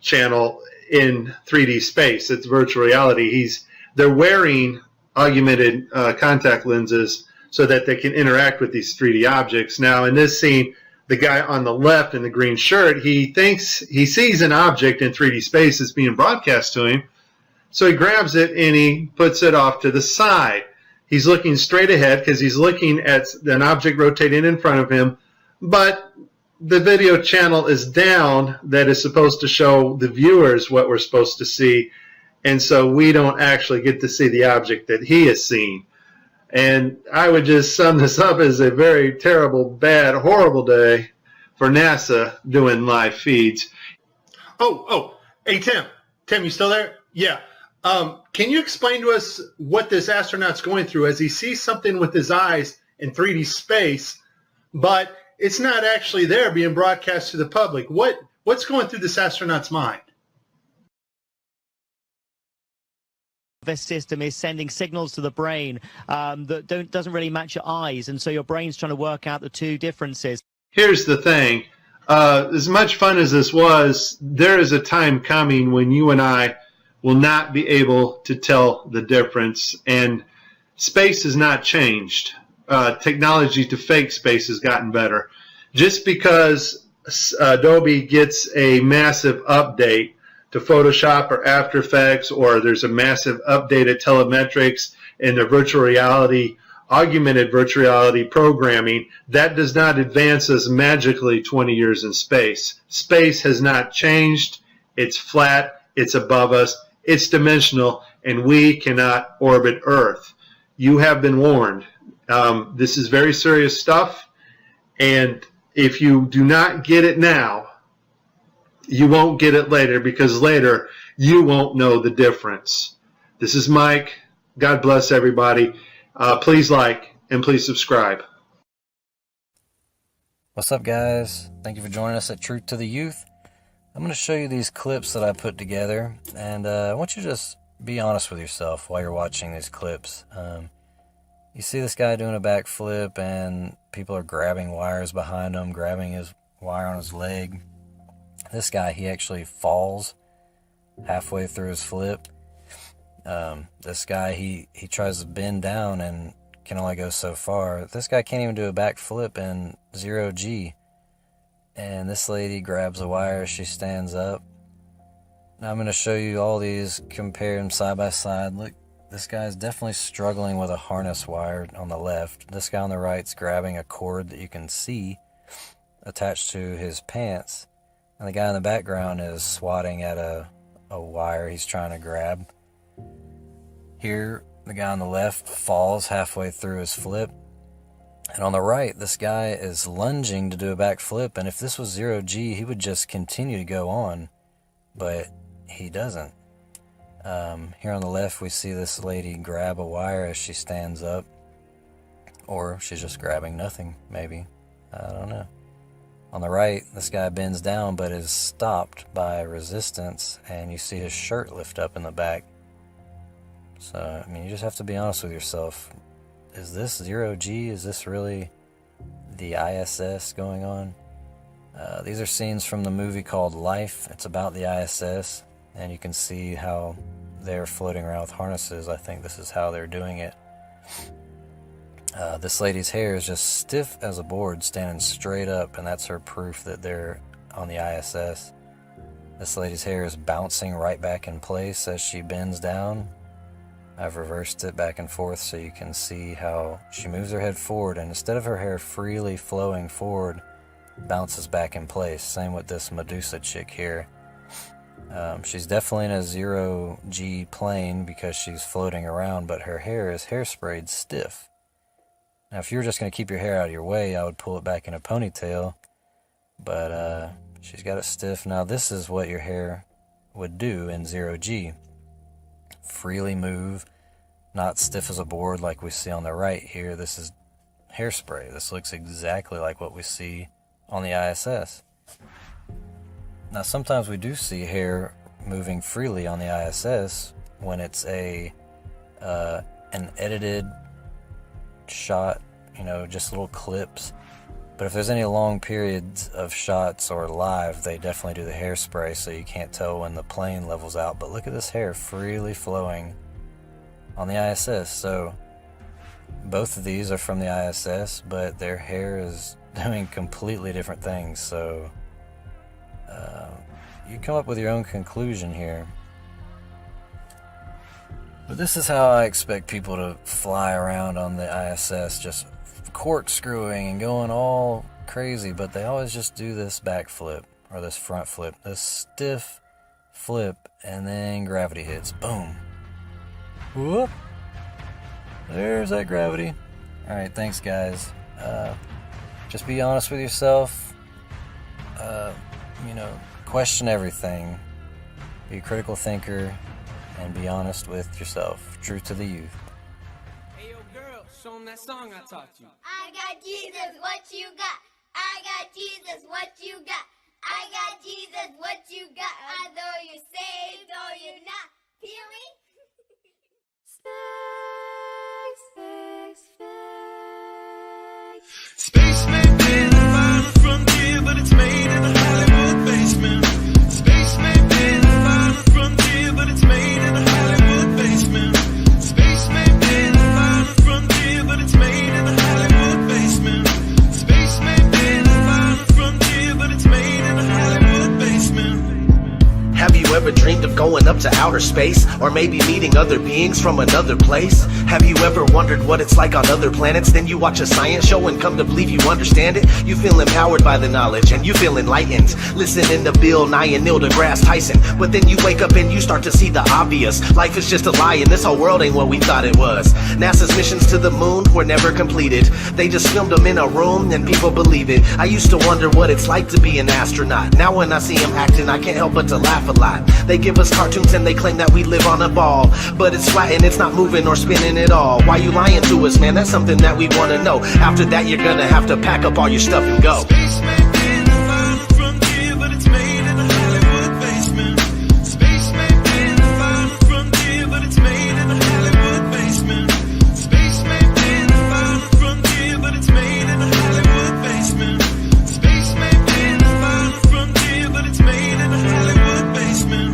channel in 3D space. It's virtual reality. They're wearing augmented contact lenses so that they can interact with these 3D objects. Now, in this scene, the guy on the left in the green shirt, he thinks he sees an object in 3D space that's being broadcast to him. So he grabs it and he puts it off to the side. He's looking straight ahead because he's looking at an object rotating in front of him, but the video channel is down that is supposed to show the viewers what we're supposed to see, and so we don't actually get to see the object that he is seeing. And I would just sum this up as a very terrible, bad, horrible day for NASA doing live feeds. Hey, Tim. Tim, you still there? Yeah. Can you explain to us what this astronaut's going through as he sees something with his eyes in 3D space, but it's not actually there being broadcast to the public? What's going through this astronaut's mind? This system is sending signals to the brain that doesn't really match your eyes, and so your brain's trying to work out the two differences. Here's the thing. As much fun as this was, there is a time coming when you and I will not be able to tell the difference, and space has not changed. Technology to fake space has gotten better. Just because Adobe gets a massive update to Photoshop or After Effects, or there's a massive update at telemetrics and their virtual reality, augmented virtual reality programming, that does not advance us magically 20 years in space. Space has not changed. It's flat. It's above us. It's dimensional, and we cannot orbit Earth. You have been warned. This is very serious stuff, and if you do not get it now, you won't get it later, because later you won't know the difference. This is Mike. God bless everybody. Please like and please subscribe. What's up, guys? Thank you for joining us at Truth to the Youth. I'm going to show you these clips that I put together, and I want you to just be honest with yourself while you're watching these clips. You see this guy doing a backflip, and people are grabbing wires behind him, grabbing his wire on his leg. This guy, he actually falls halfway through his flip. This guy, he tries to bend down and can only go so far. This guy can't even do a backflip in 0G. And this lady grabs a wire, she stands up. Now I'm going to show you all these, compare them side by side. Look, this guy's definitely struggling with a harness wire on the left. This guy on the right's grabbing a cord that you can see attached to his pants. And the guy in the background is swatting at a wire he's trying to grab. Here, the guy on the left falls halfway through his flip. And on the right, this guy is lunging to do a backflip. And if this was 0G, he would just continue to go on. But he doesn't. Here on the left, we see this lady grab a wire as she stands up. Or she's just grabbing nothing, maybe. I don't know. On the right, this guy bends down but is stopped by resistance, and you see his shirt lift up in the back. So, I mean, you just have to be honest with yourself. Is this 0G? Is this really the ISS going on? These are scenes from the movie called Life. It's about the ISS, and you can see how they're floating around with harnesses. I think this is how they're doing it. This lady's hair is just stiff as a board, standing straight up, and that's her proof that they're on the ISS. This lady's hair is bouncing right back in place as she bends down. I've reversed it back and forth so you can see how she moves her head forward, and instead of her hair freely flowing forward, bounces back in place. Same with this Medusa chick here. She's definitely in a 0G plane because she's floating around, but her hair is hairsprayed stiff. Now, if you were just going to keep your hair out of your way, I would pull it back in a ponytail. But she's got it stiff. Now, this is what your hair would do in 0G. Freely move, not stiff as a board like we see on the right here. This is hairspray. This looks exactly like what we see on the ISS. Now, sometimes we do see hair moving freely on the ISS when it's an edited shot, just little clips. But if there's any long periods of shots or live, they definitely do the hairspray, so you can't tell when the plane levels out. But look at this hair freely flowing on the ISS. So both of these are from the ISS, but their hair is doing completely different things. So you come up with your own conclusion here. But this is how I expect people to fly around on the ISS, just corkscrewing and going all crazy, but they always just do this backflip or this front flip, this stiff flip, and then gravity hits. Boom. Whoop. There's that gravity. Alright, thanks guys. Just be honest with yourself. Question everything. Be a critical thinker. And be honest with yourself. Truth to the youth. Hey, yo, girl, show them that song I taught you. I got Jesus, what you got? I got Jesus, what you got? I got Jesus, what you got? Although you're saved or you're not. Feel me? Space may be in the violent frontier, but it's made in the Hollywood basement. Space may be in the violent frontier, but it's made in the Hollywood basement. Space may be in the violent frontier, but it's made in the Hollywood basement. Space may be in the violent frontier, but it's made in the Hollywood basement. Have you ever dreamed of going up to outer space? Or maybe meeting other beings from another place? Have you ever wondered what it's like on other planets? Then you watch a science show and come to believe you understand it? You feel empowered by the knowledge and you feel enlightened, listening to Bill Nye and Neil deGrasse Tyson. But then you wake up and you start to see the obvious. Life is just a lie and this whole world ain't what we thought it was. NASA's missions to the moon were never completed. They just filmed them in a room and people believe it. I used to wonder what it's like to be an astronaut. Now when I see them acting, I can't help but to laugh a lot. They give us cartoons and they claim that we live on a ball, but it's flat and it's not moving or spinning at all. Why you lying to us, man? That's something that we want to know. After that, you're gonna have to pack up all your stuff and go. Space may be in the violent frontier, but it's made in the Hollywood basement. Space may be in the violent frontier, but it's made in the Hollywood basement. Space may be in the violent frontier, but it's made in the Hollywood basement. Space may be in the violent frontier, but it's made in the Hollywood basement.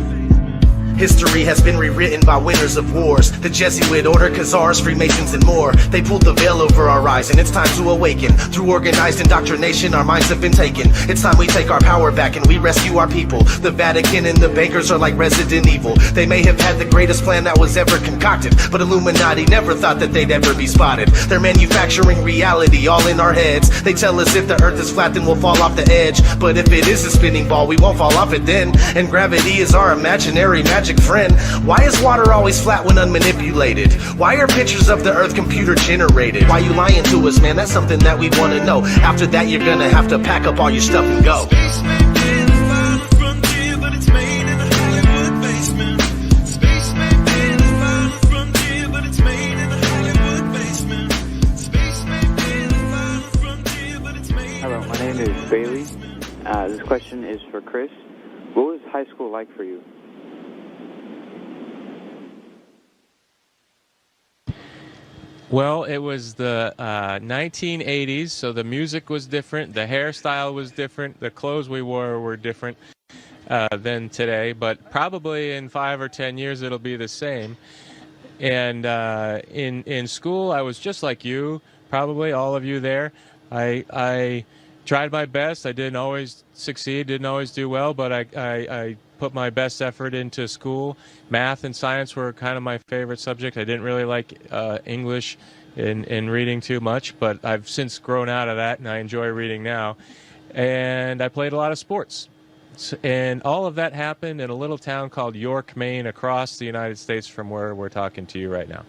History has been rewritten by winners of wars. The Jesuit order, Khazars, Freemasons, and more. They pulled the veil over our eyes, and it's time to awaken. Through organized indoctrination, our minds have been taken. It's time we take our power back and we rescue our people. The Vatican and the bankers are like Resident Evil. They may have had the greatest plan that was ever concocted, but Illuminati never thought that they'd ever be spotted. They're manufacturing reality all in our heads. They tell us if the earth is flat, then we'll fall off the edge. But if it is a spinning ball, we won't fall off it then. And gravity is our imaginary magic nostalgic friend. Why is water always flat when unmanipulated? Why are pictures of the earth computer generated? Why you lying to us, man? That's something that we want to know. After that, you're gonna have to pack up all your stuff and go. Hello, my name is Bailey. This question is for Chris. What was high school like for you? Well, it was the 1980s, so the music was different, the hairstyle was different, the clothes we wore were different than today, but probably in 5 or 10 years it'll be the same. And in school, I was just like you, probably all of you there. I tried my best. I didn't always succeed, didn't always do well, but I put my best effort into school. Math and science were kind of my favorite subject. I didn't really like English and reading too much, but I've since grown out of that, and I enjoy reading now. And I played a lot of sports. And all of that happened in a little town called York, Maine, across the United States from where we're talking to you right now.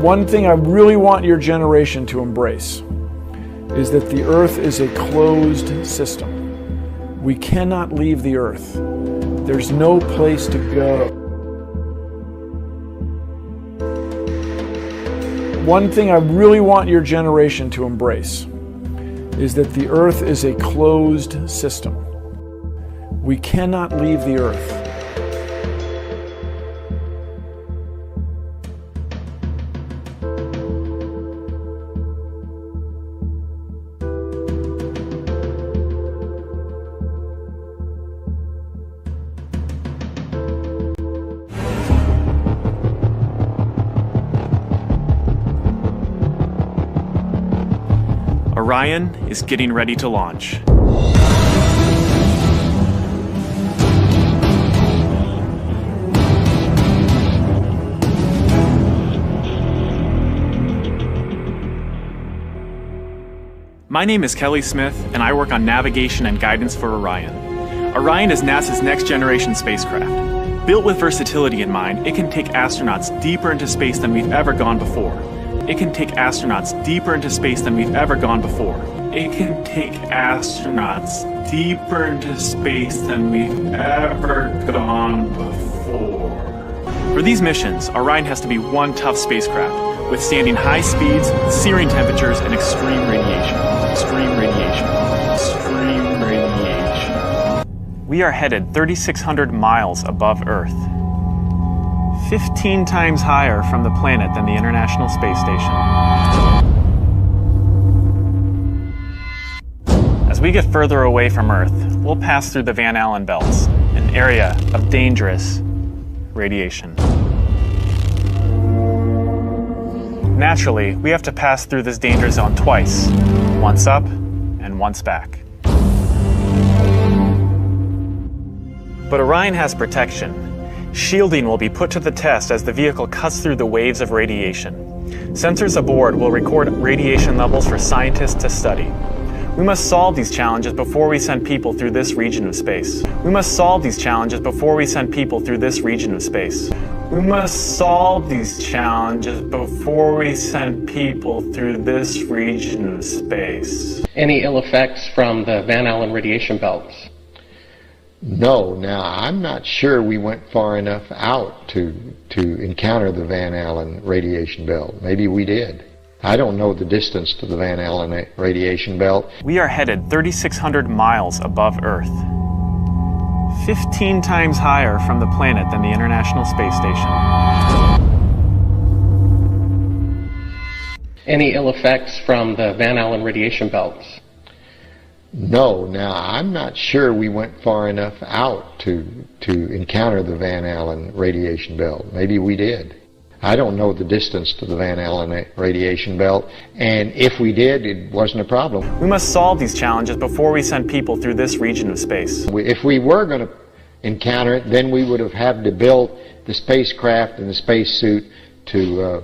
One thing I really want your generation to embrace is that the Earth is a closed system. We cannot leave the Earth. There's no place to go. One thing I really want your generation to embrace is that the Earth is a closed system. We cannot leave the Earth. Orion is getting ready to launch. My name is Kelly Smith, and I work on navigation and guidance for Orion. Orion is NASA's next-generation spacecraft. Built with versatility in mind, it can take astronauts deeper into space than we've ever gone before. It can take astronauts deeper into space than we've ever gone before. It can take astronauts deeper into space than we've ever gone before. For these missions, Orion has to be one tough spacecraft, withstanding high speeds, searing temperatures, and extreme radiation. Extreme radiation. Extreme radiation. We are headed 3,600 miles above Earth. 15 times higher from the planet than the International Space Station. As we get further away from Earth, we'll pass through the Van Allen belts, an area of dangerous radiation. Naturally, we have to pass through this danger zone twice, once up and once back. But Orion has protection. Shielding will be put to the test as the vehicle cuts through the waves of radiation. Sensors aboard will record radiation levels for scientists to study. We must solve these challenges before we send people through this region of space. We must solve these challenges before we send people through this region of space. We must solve these challenges before we send people through this region of space. Any ill effects from the Van Allen radiation belts? No, now I'm not sure we went far enough out to encounter the Van Allen radiation belt. Maybe we did. I don't know the distance to the Van Allen radiation belt. We are headed 3,600 miles above Earth. 15 times higher from the planet than the International Space Station. Any ill effects from the Van Allen radiation belts? No, now I'm not sure we went far enough out to encounter the Van Allen radiation belt. Maybe we did. I don't know the distance to the Van Allen radiation belt, and if we did, it wasn't a problem. We must solve these challenges before we send people through this region of space. If we were going to encounter it, then we would have had to build the spacecraft and the spacesuit to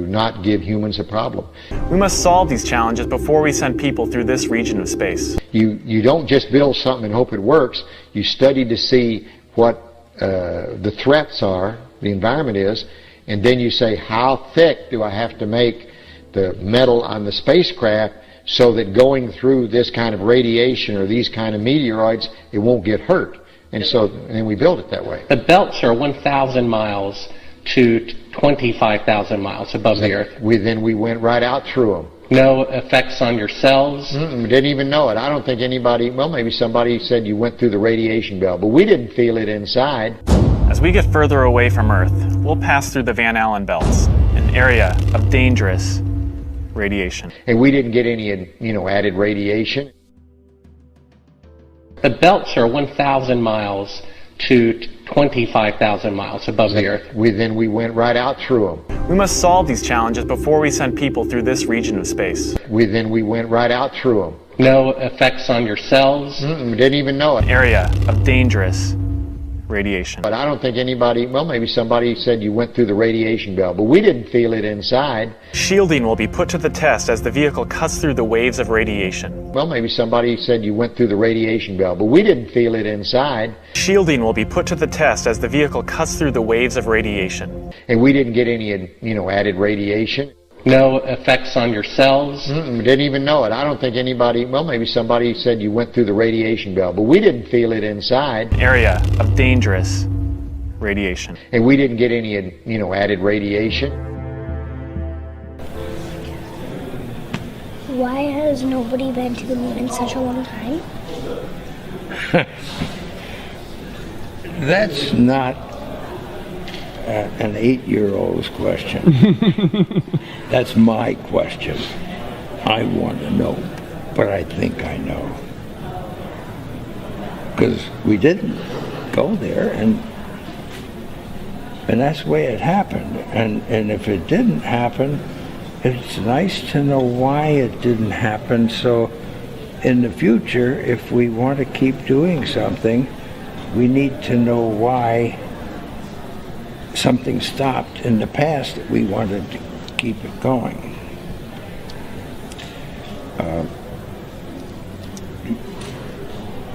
not give humans a problem. We must solve these challenges before we send people through this region of space. You don't just build something and hope it works. You study to see what the threats are, the environment is, and then you say, how thick do I have to make the metal on the spacecraft so that going through this kind of radiation or these kind of meteoroids, it won't get hurt. And then we build it that way. The belts are 1,000 miles to 25,000 miles above the Earth. Then we went right out through them. No effects on your cells? We didn't even know it. I don't think anybody, well, maybe somebody said you went through the radiation belt, but we didn't feel it inside. As we get further away from Earth, we'll pass through the Van Allen belts, an area of dangerous radiation. And we didn't get any, added radiation. The belts are 1,000 miles to 25,000 miles above the Earth. Then we went right out through them. We must solve these challenges before we send people through this region of space. Then we went right out through them. No effects on your cells? We didn't even know it. An area of dangerous radiation. But I don't think anybody, well, maybe somebody said you went through the radiation belt, but we didn't feel it inside. Shielding will be put to the test as the vehicle cuts through the waves of radiation. Well, maybe somebody said you went through the radiation belt, but we didn't feel it inside. Shielding will be put to the test as the vehicle cuts through the waves of radiation. And we didn't get any, added radiation. No effects on your cells? Didn't even know it. I don't think anybody, well, maybe somebody said you went through the radiation belt, but we didn't feel it inside. Area of dangerous radiation. And we didn't get any, added radiation. Why has nobody been to the moon in such a long time? That's not an 8-year-old's question. That's my question. I want to know, but I think I know. Because we didn't go there, and that's the way it happened. And if it didn't happen, it's nice to know why it didn't happen, so in the future, if we want to keep doing something, we need to know why something stopped in the past that we wanted to keep it going.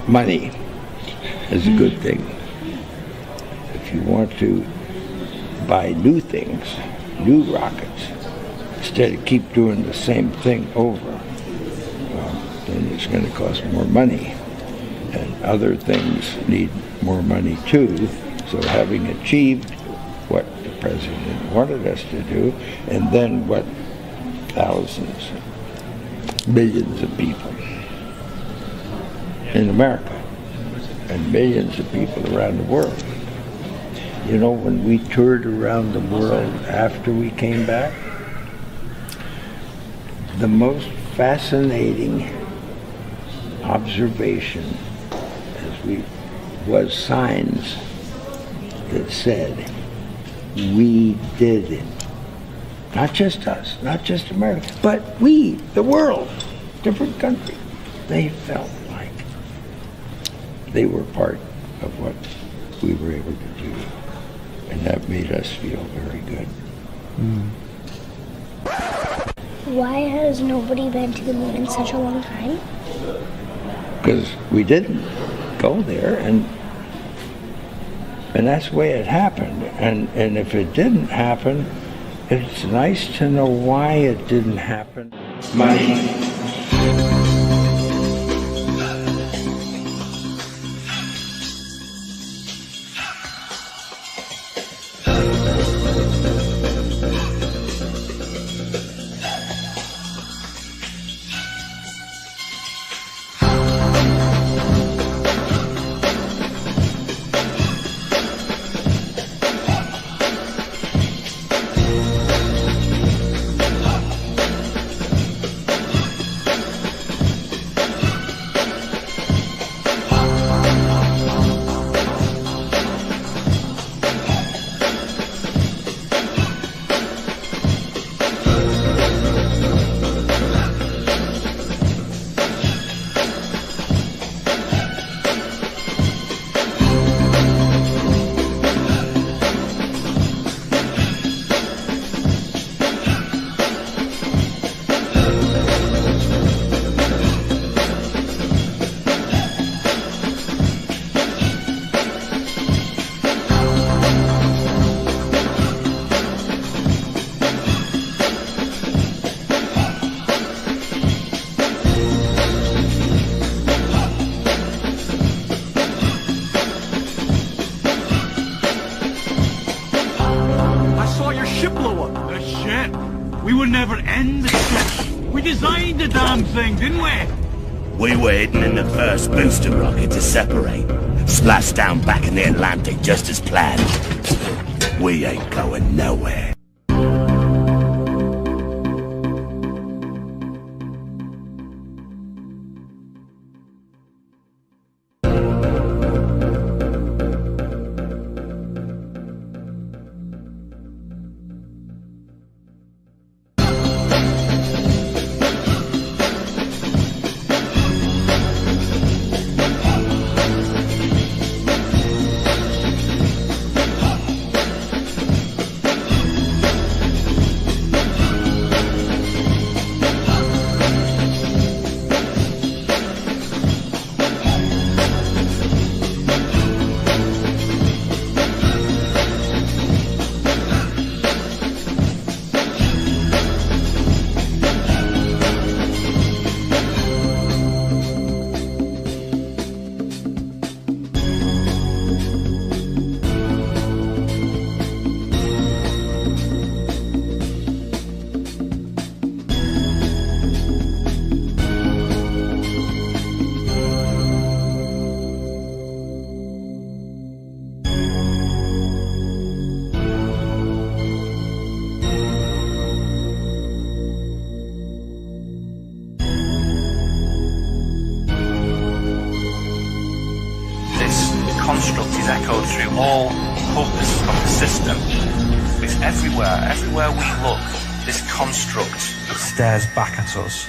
Money is a good thing. If you want to buy new things, new rockets, instead of keep doing the same thing over, then it's going to cost more money. And other things need more money too. So having achieved what the president wanted us to do, and then what thousands, millions of people in America, and millions of people around the world. You know, when we toured around the world after we came back, the most fascinating observation was signs that said, we did it. Not just us, not just America, but we, the world, different countries. They felt like they were part of what we were able to do. And that made us feel very good. Why has nobody been to the moon in such a long time? Because we didn't go there, and that's the way it happened. And if it didn't happen, it's nice to know why it didn't happen. Money. We were hidden in the first booster rocket to separate. Splashed down back in the Atlantic just as planned. We ain't going nowhere. construct is echoed through all hubs of the system. It's everywhere. Everywhere we look, this construct stares back at us.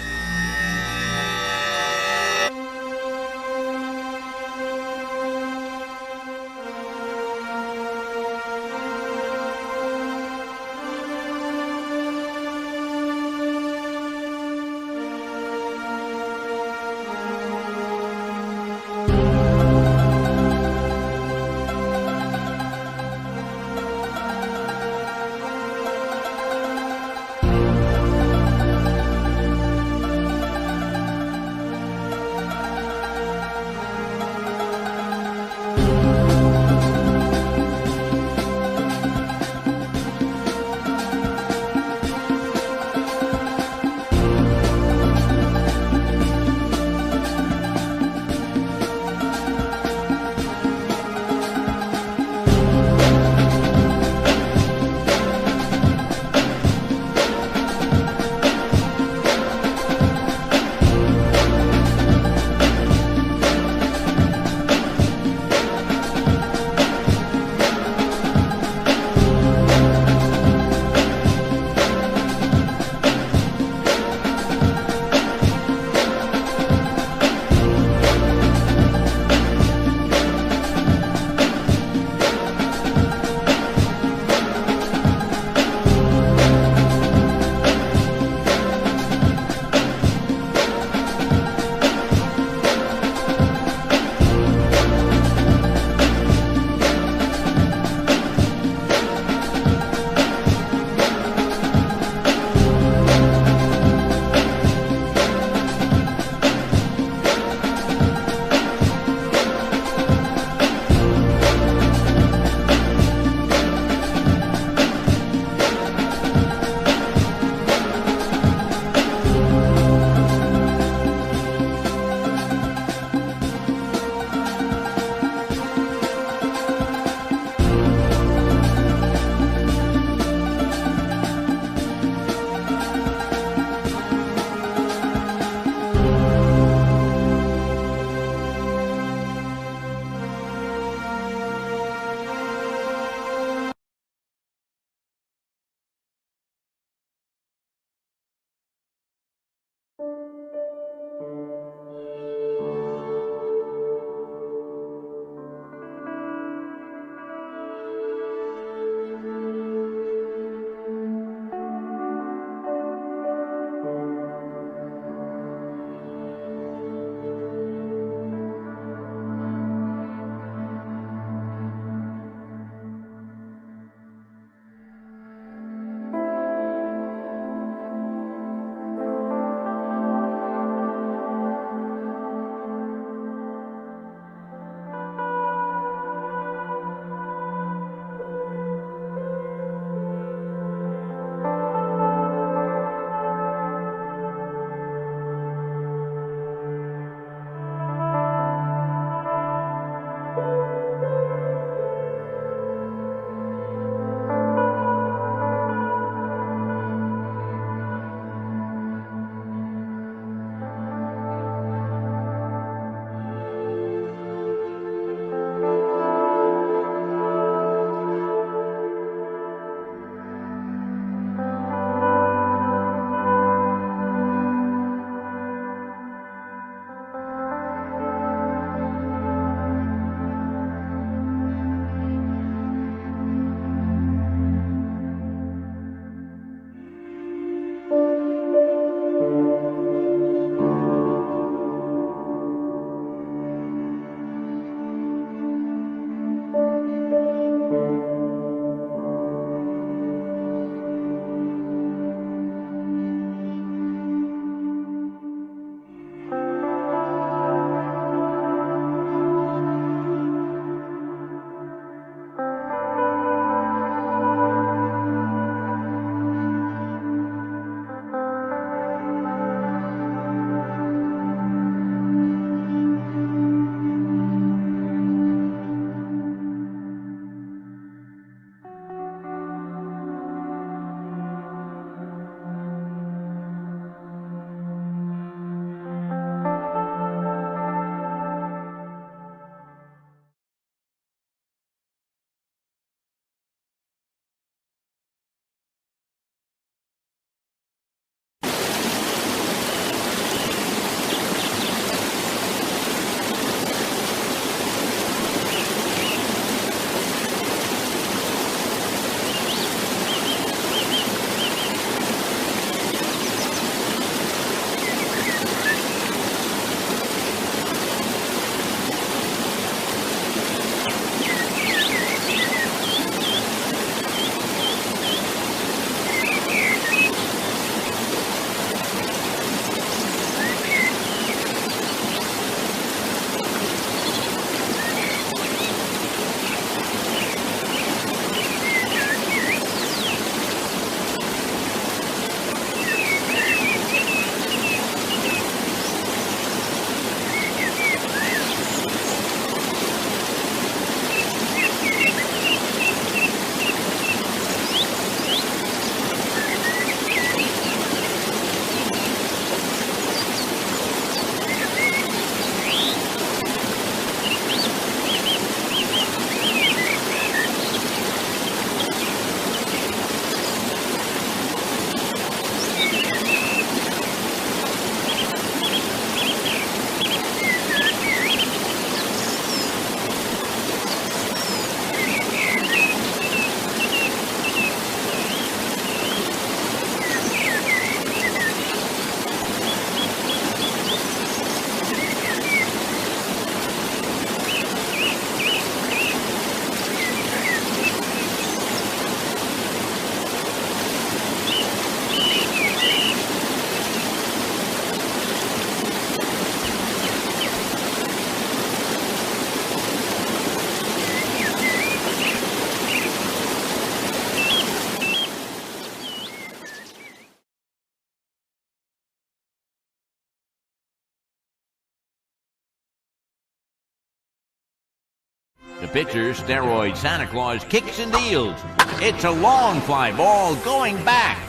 pitcher, steroid Santa Claus, kicks and deals. It's a long fly ball going back,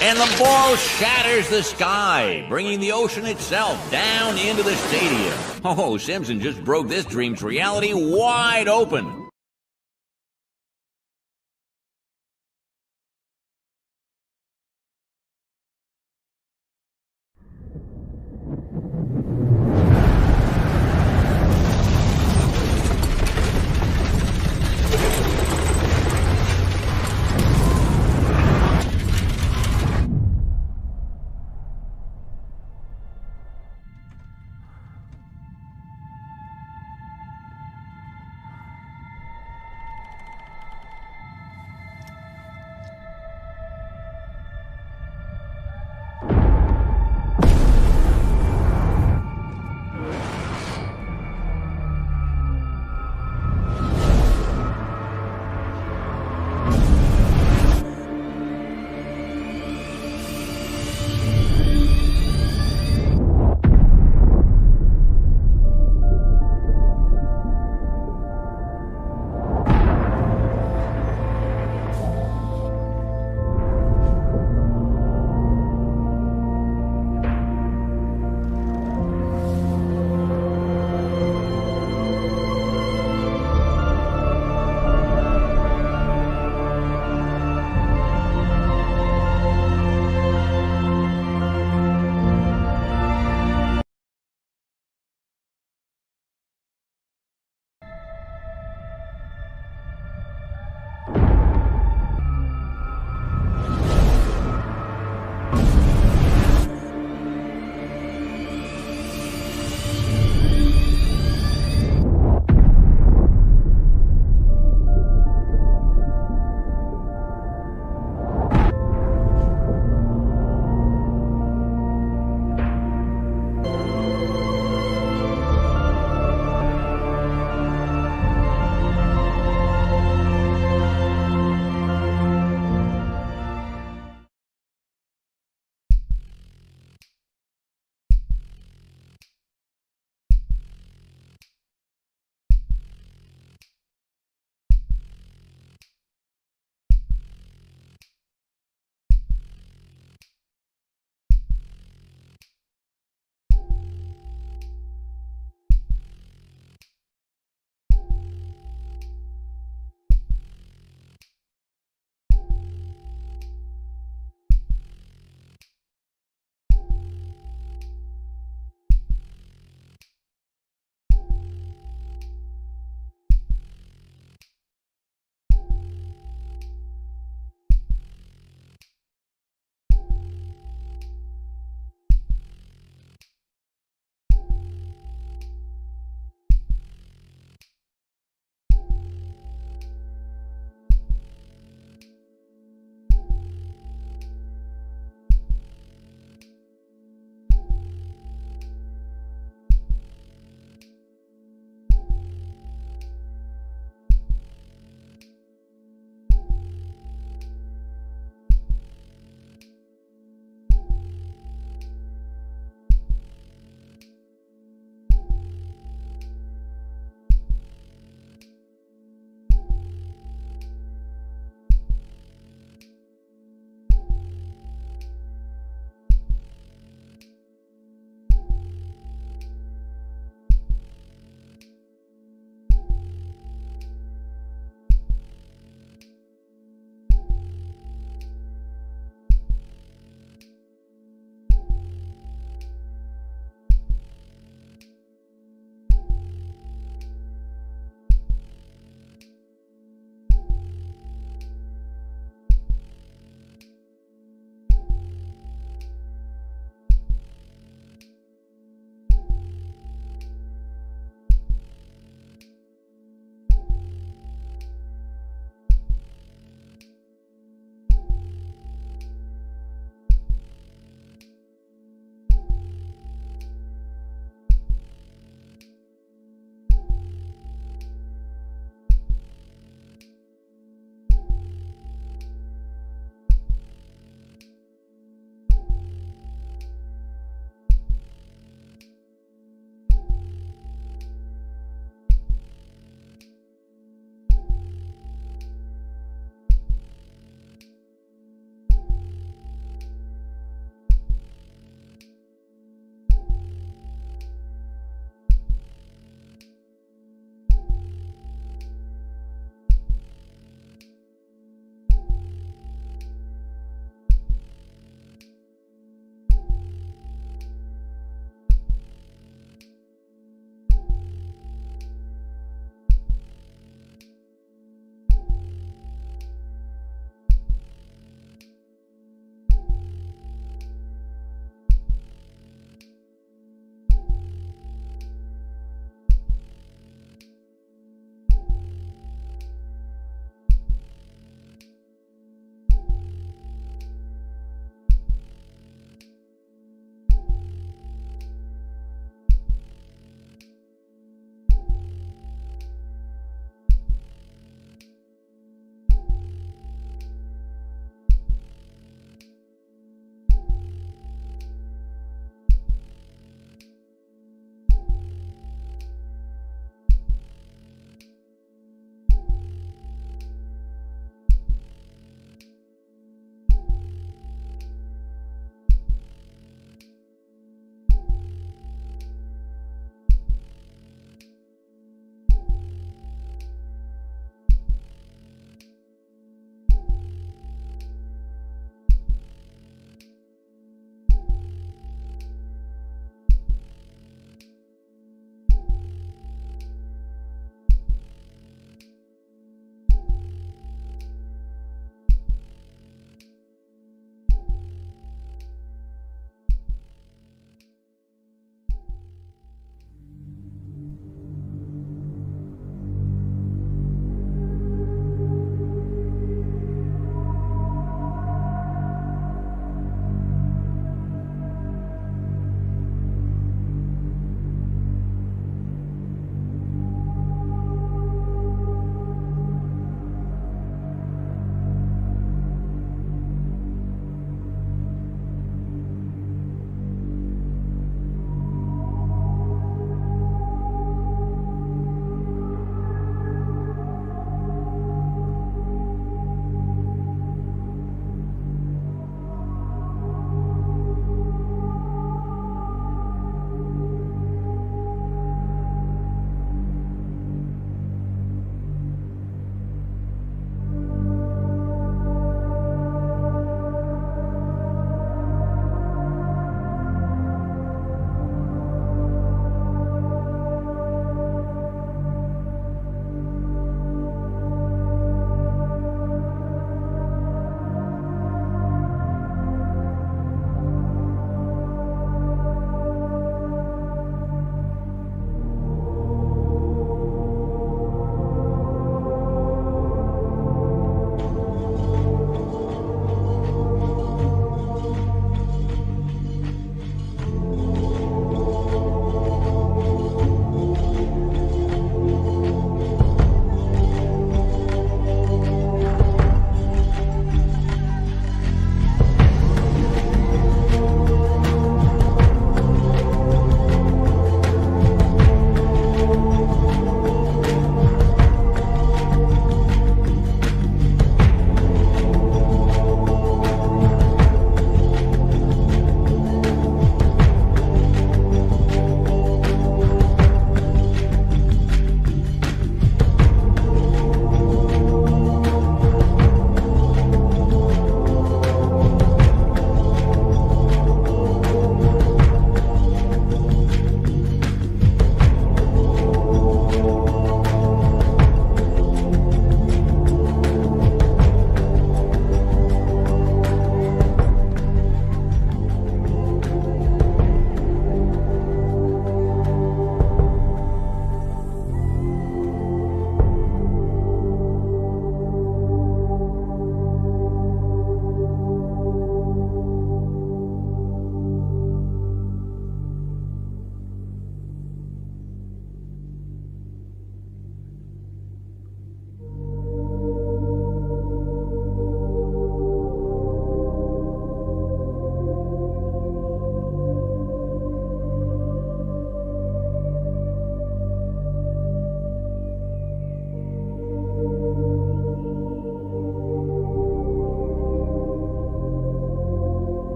and the ball shatters the sky, bringing the ocean itself down into the stadium. Oh, Simpson just broke this dream's reality wide open.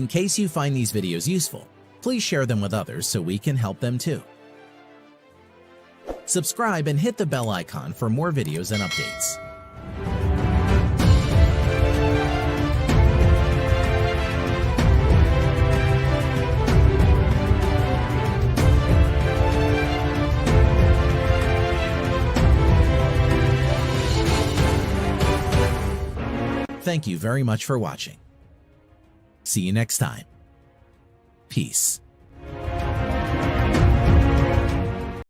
In case you find these videos useful, please share them with others so we can help them too. Subscribe and hit the bell icon for more videos and updates. Thank you very much for watching. See you next time. Peace.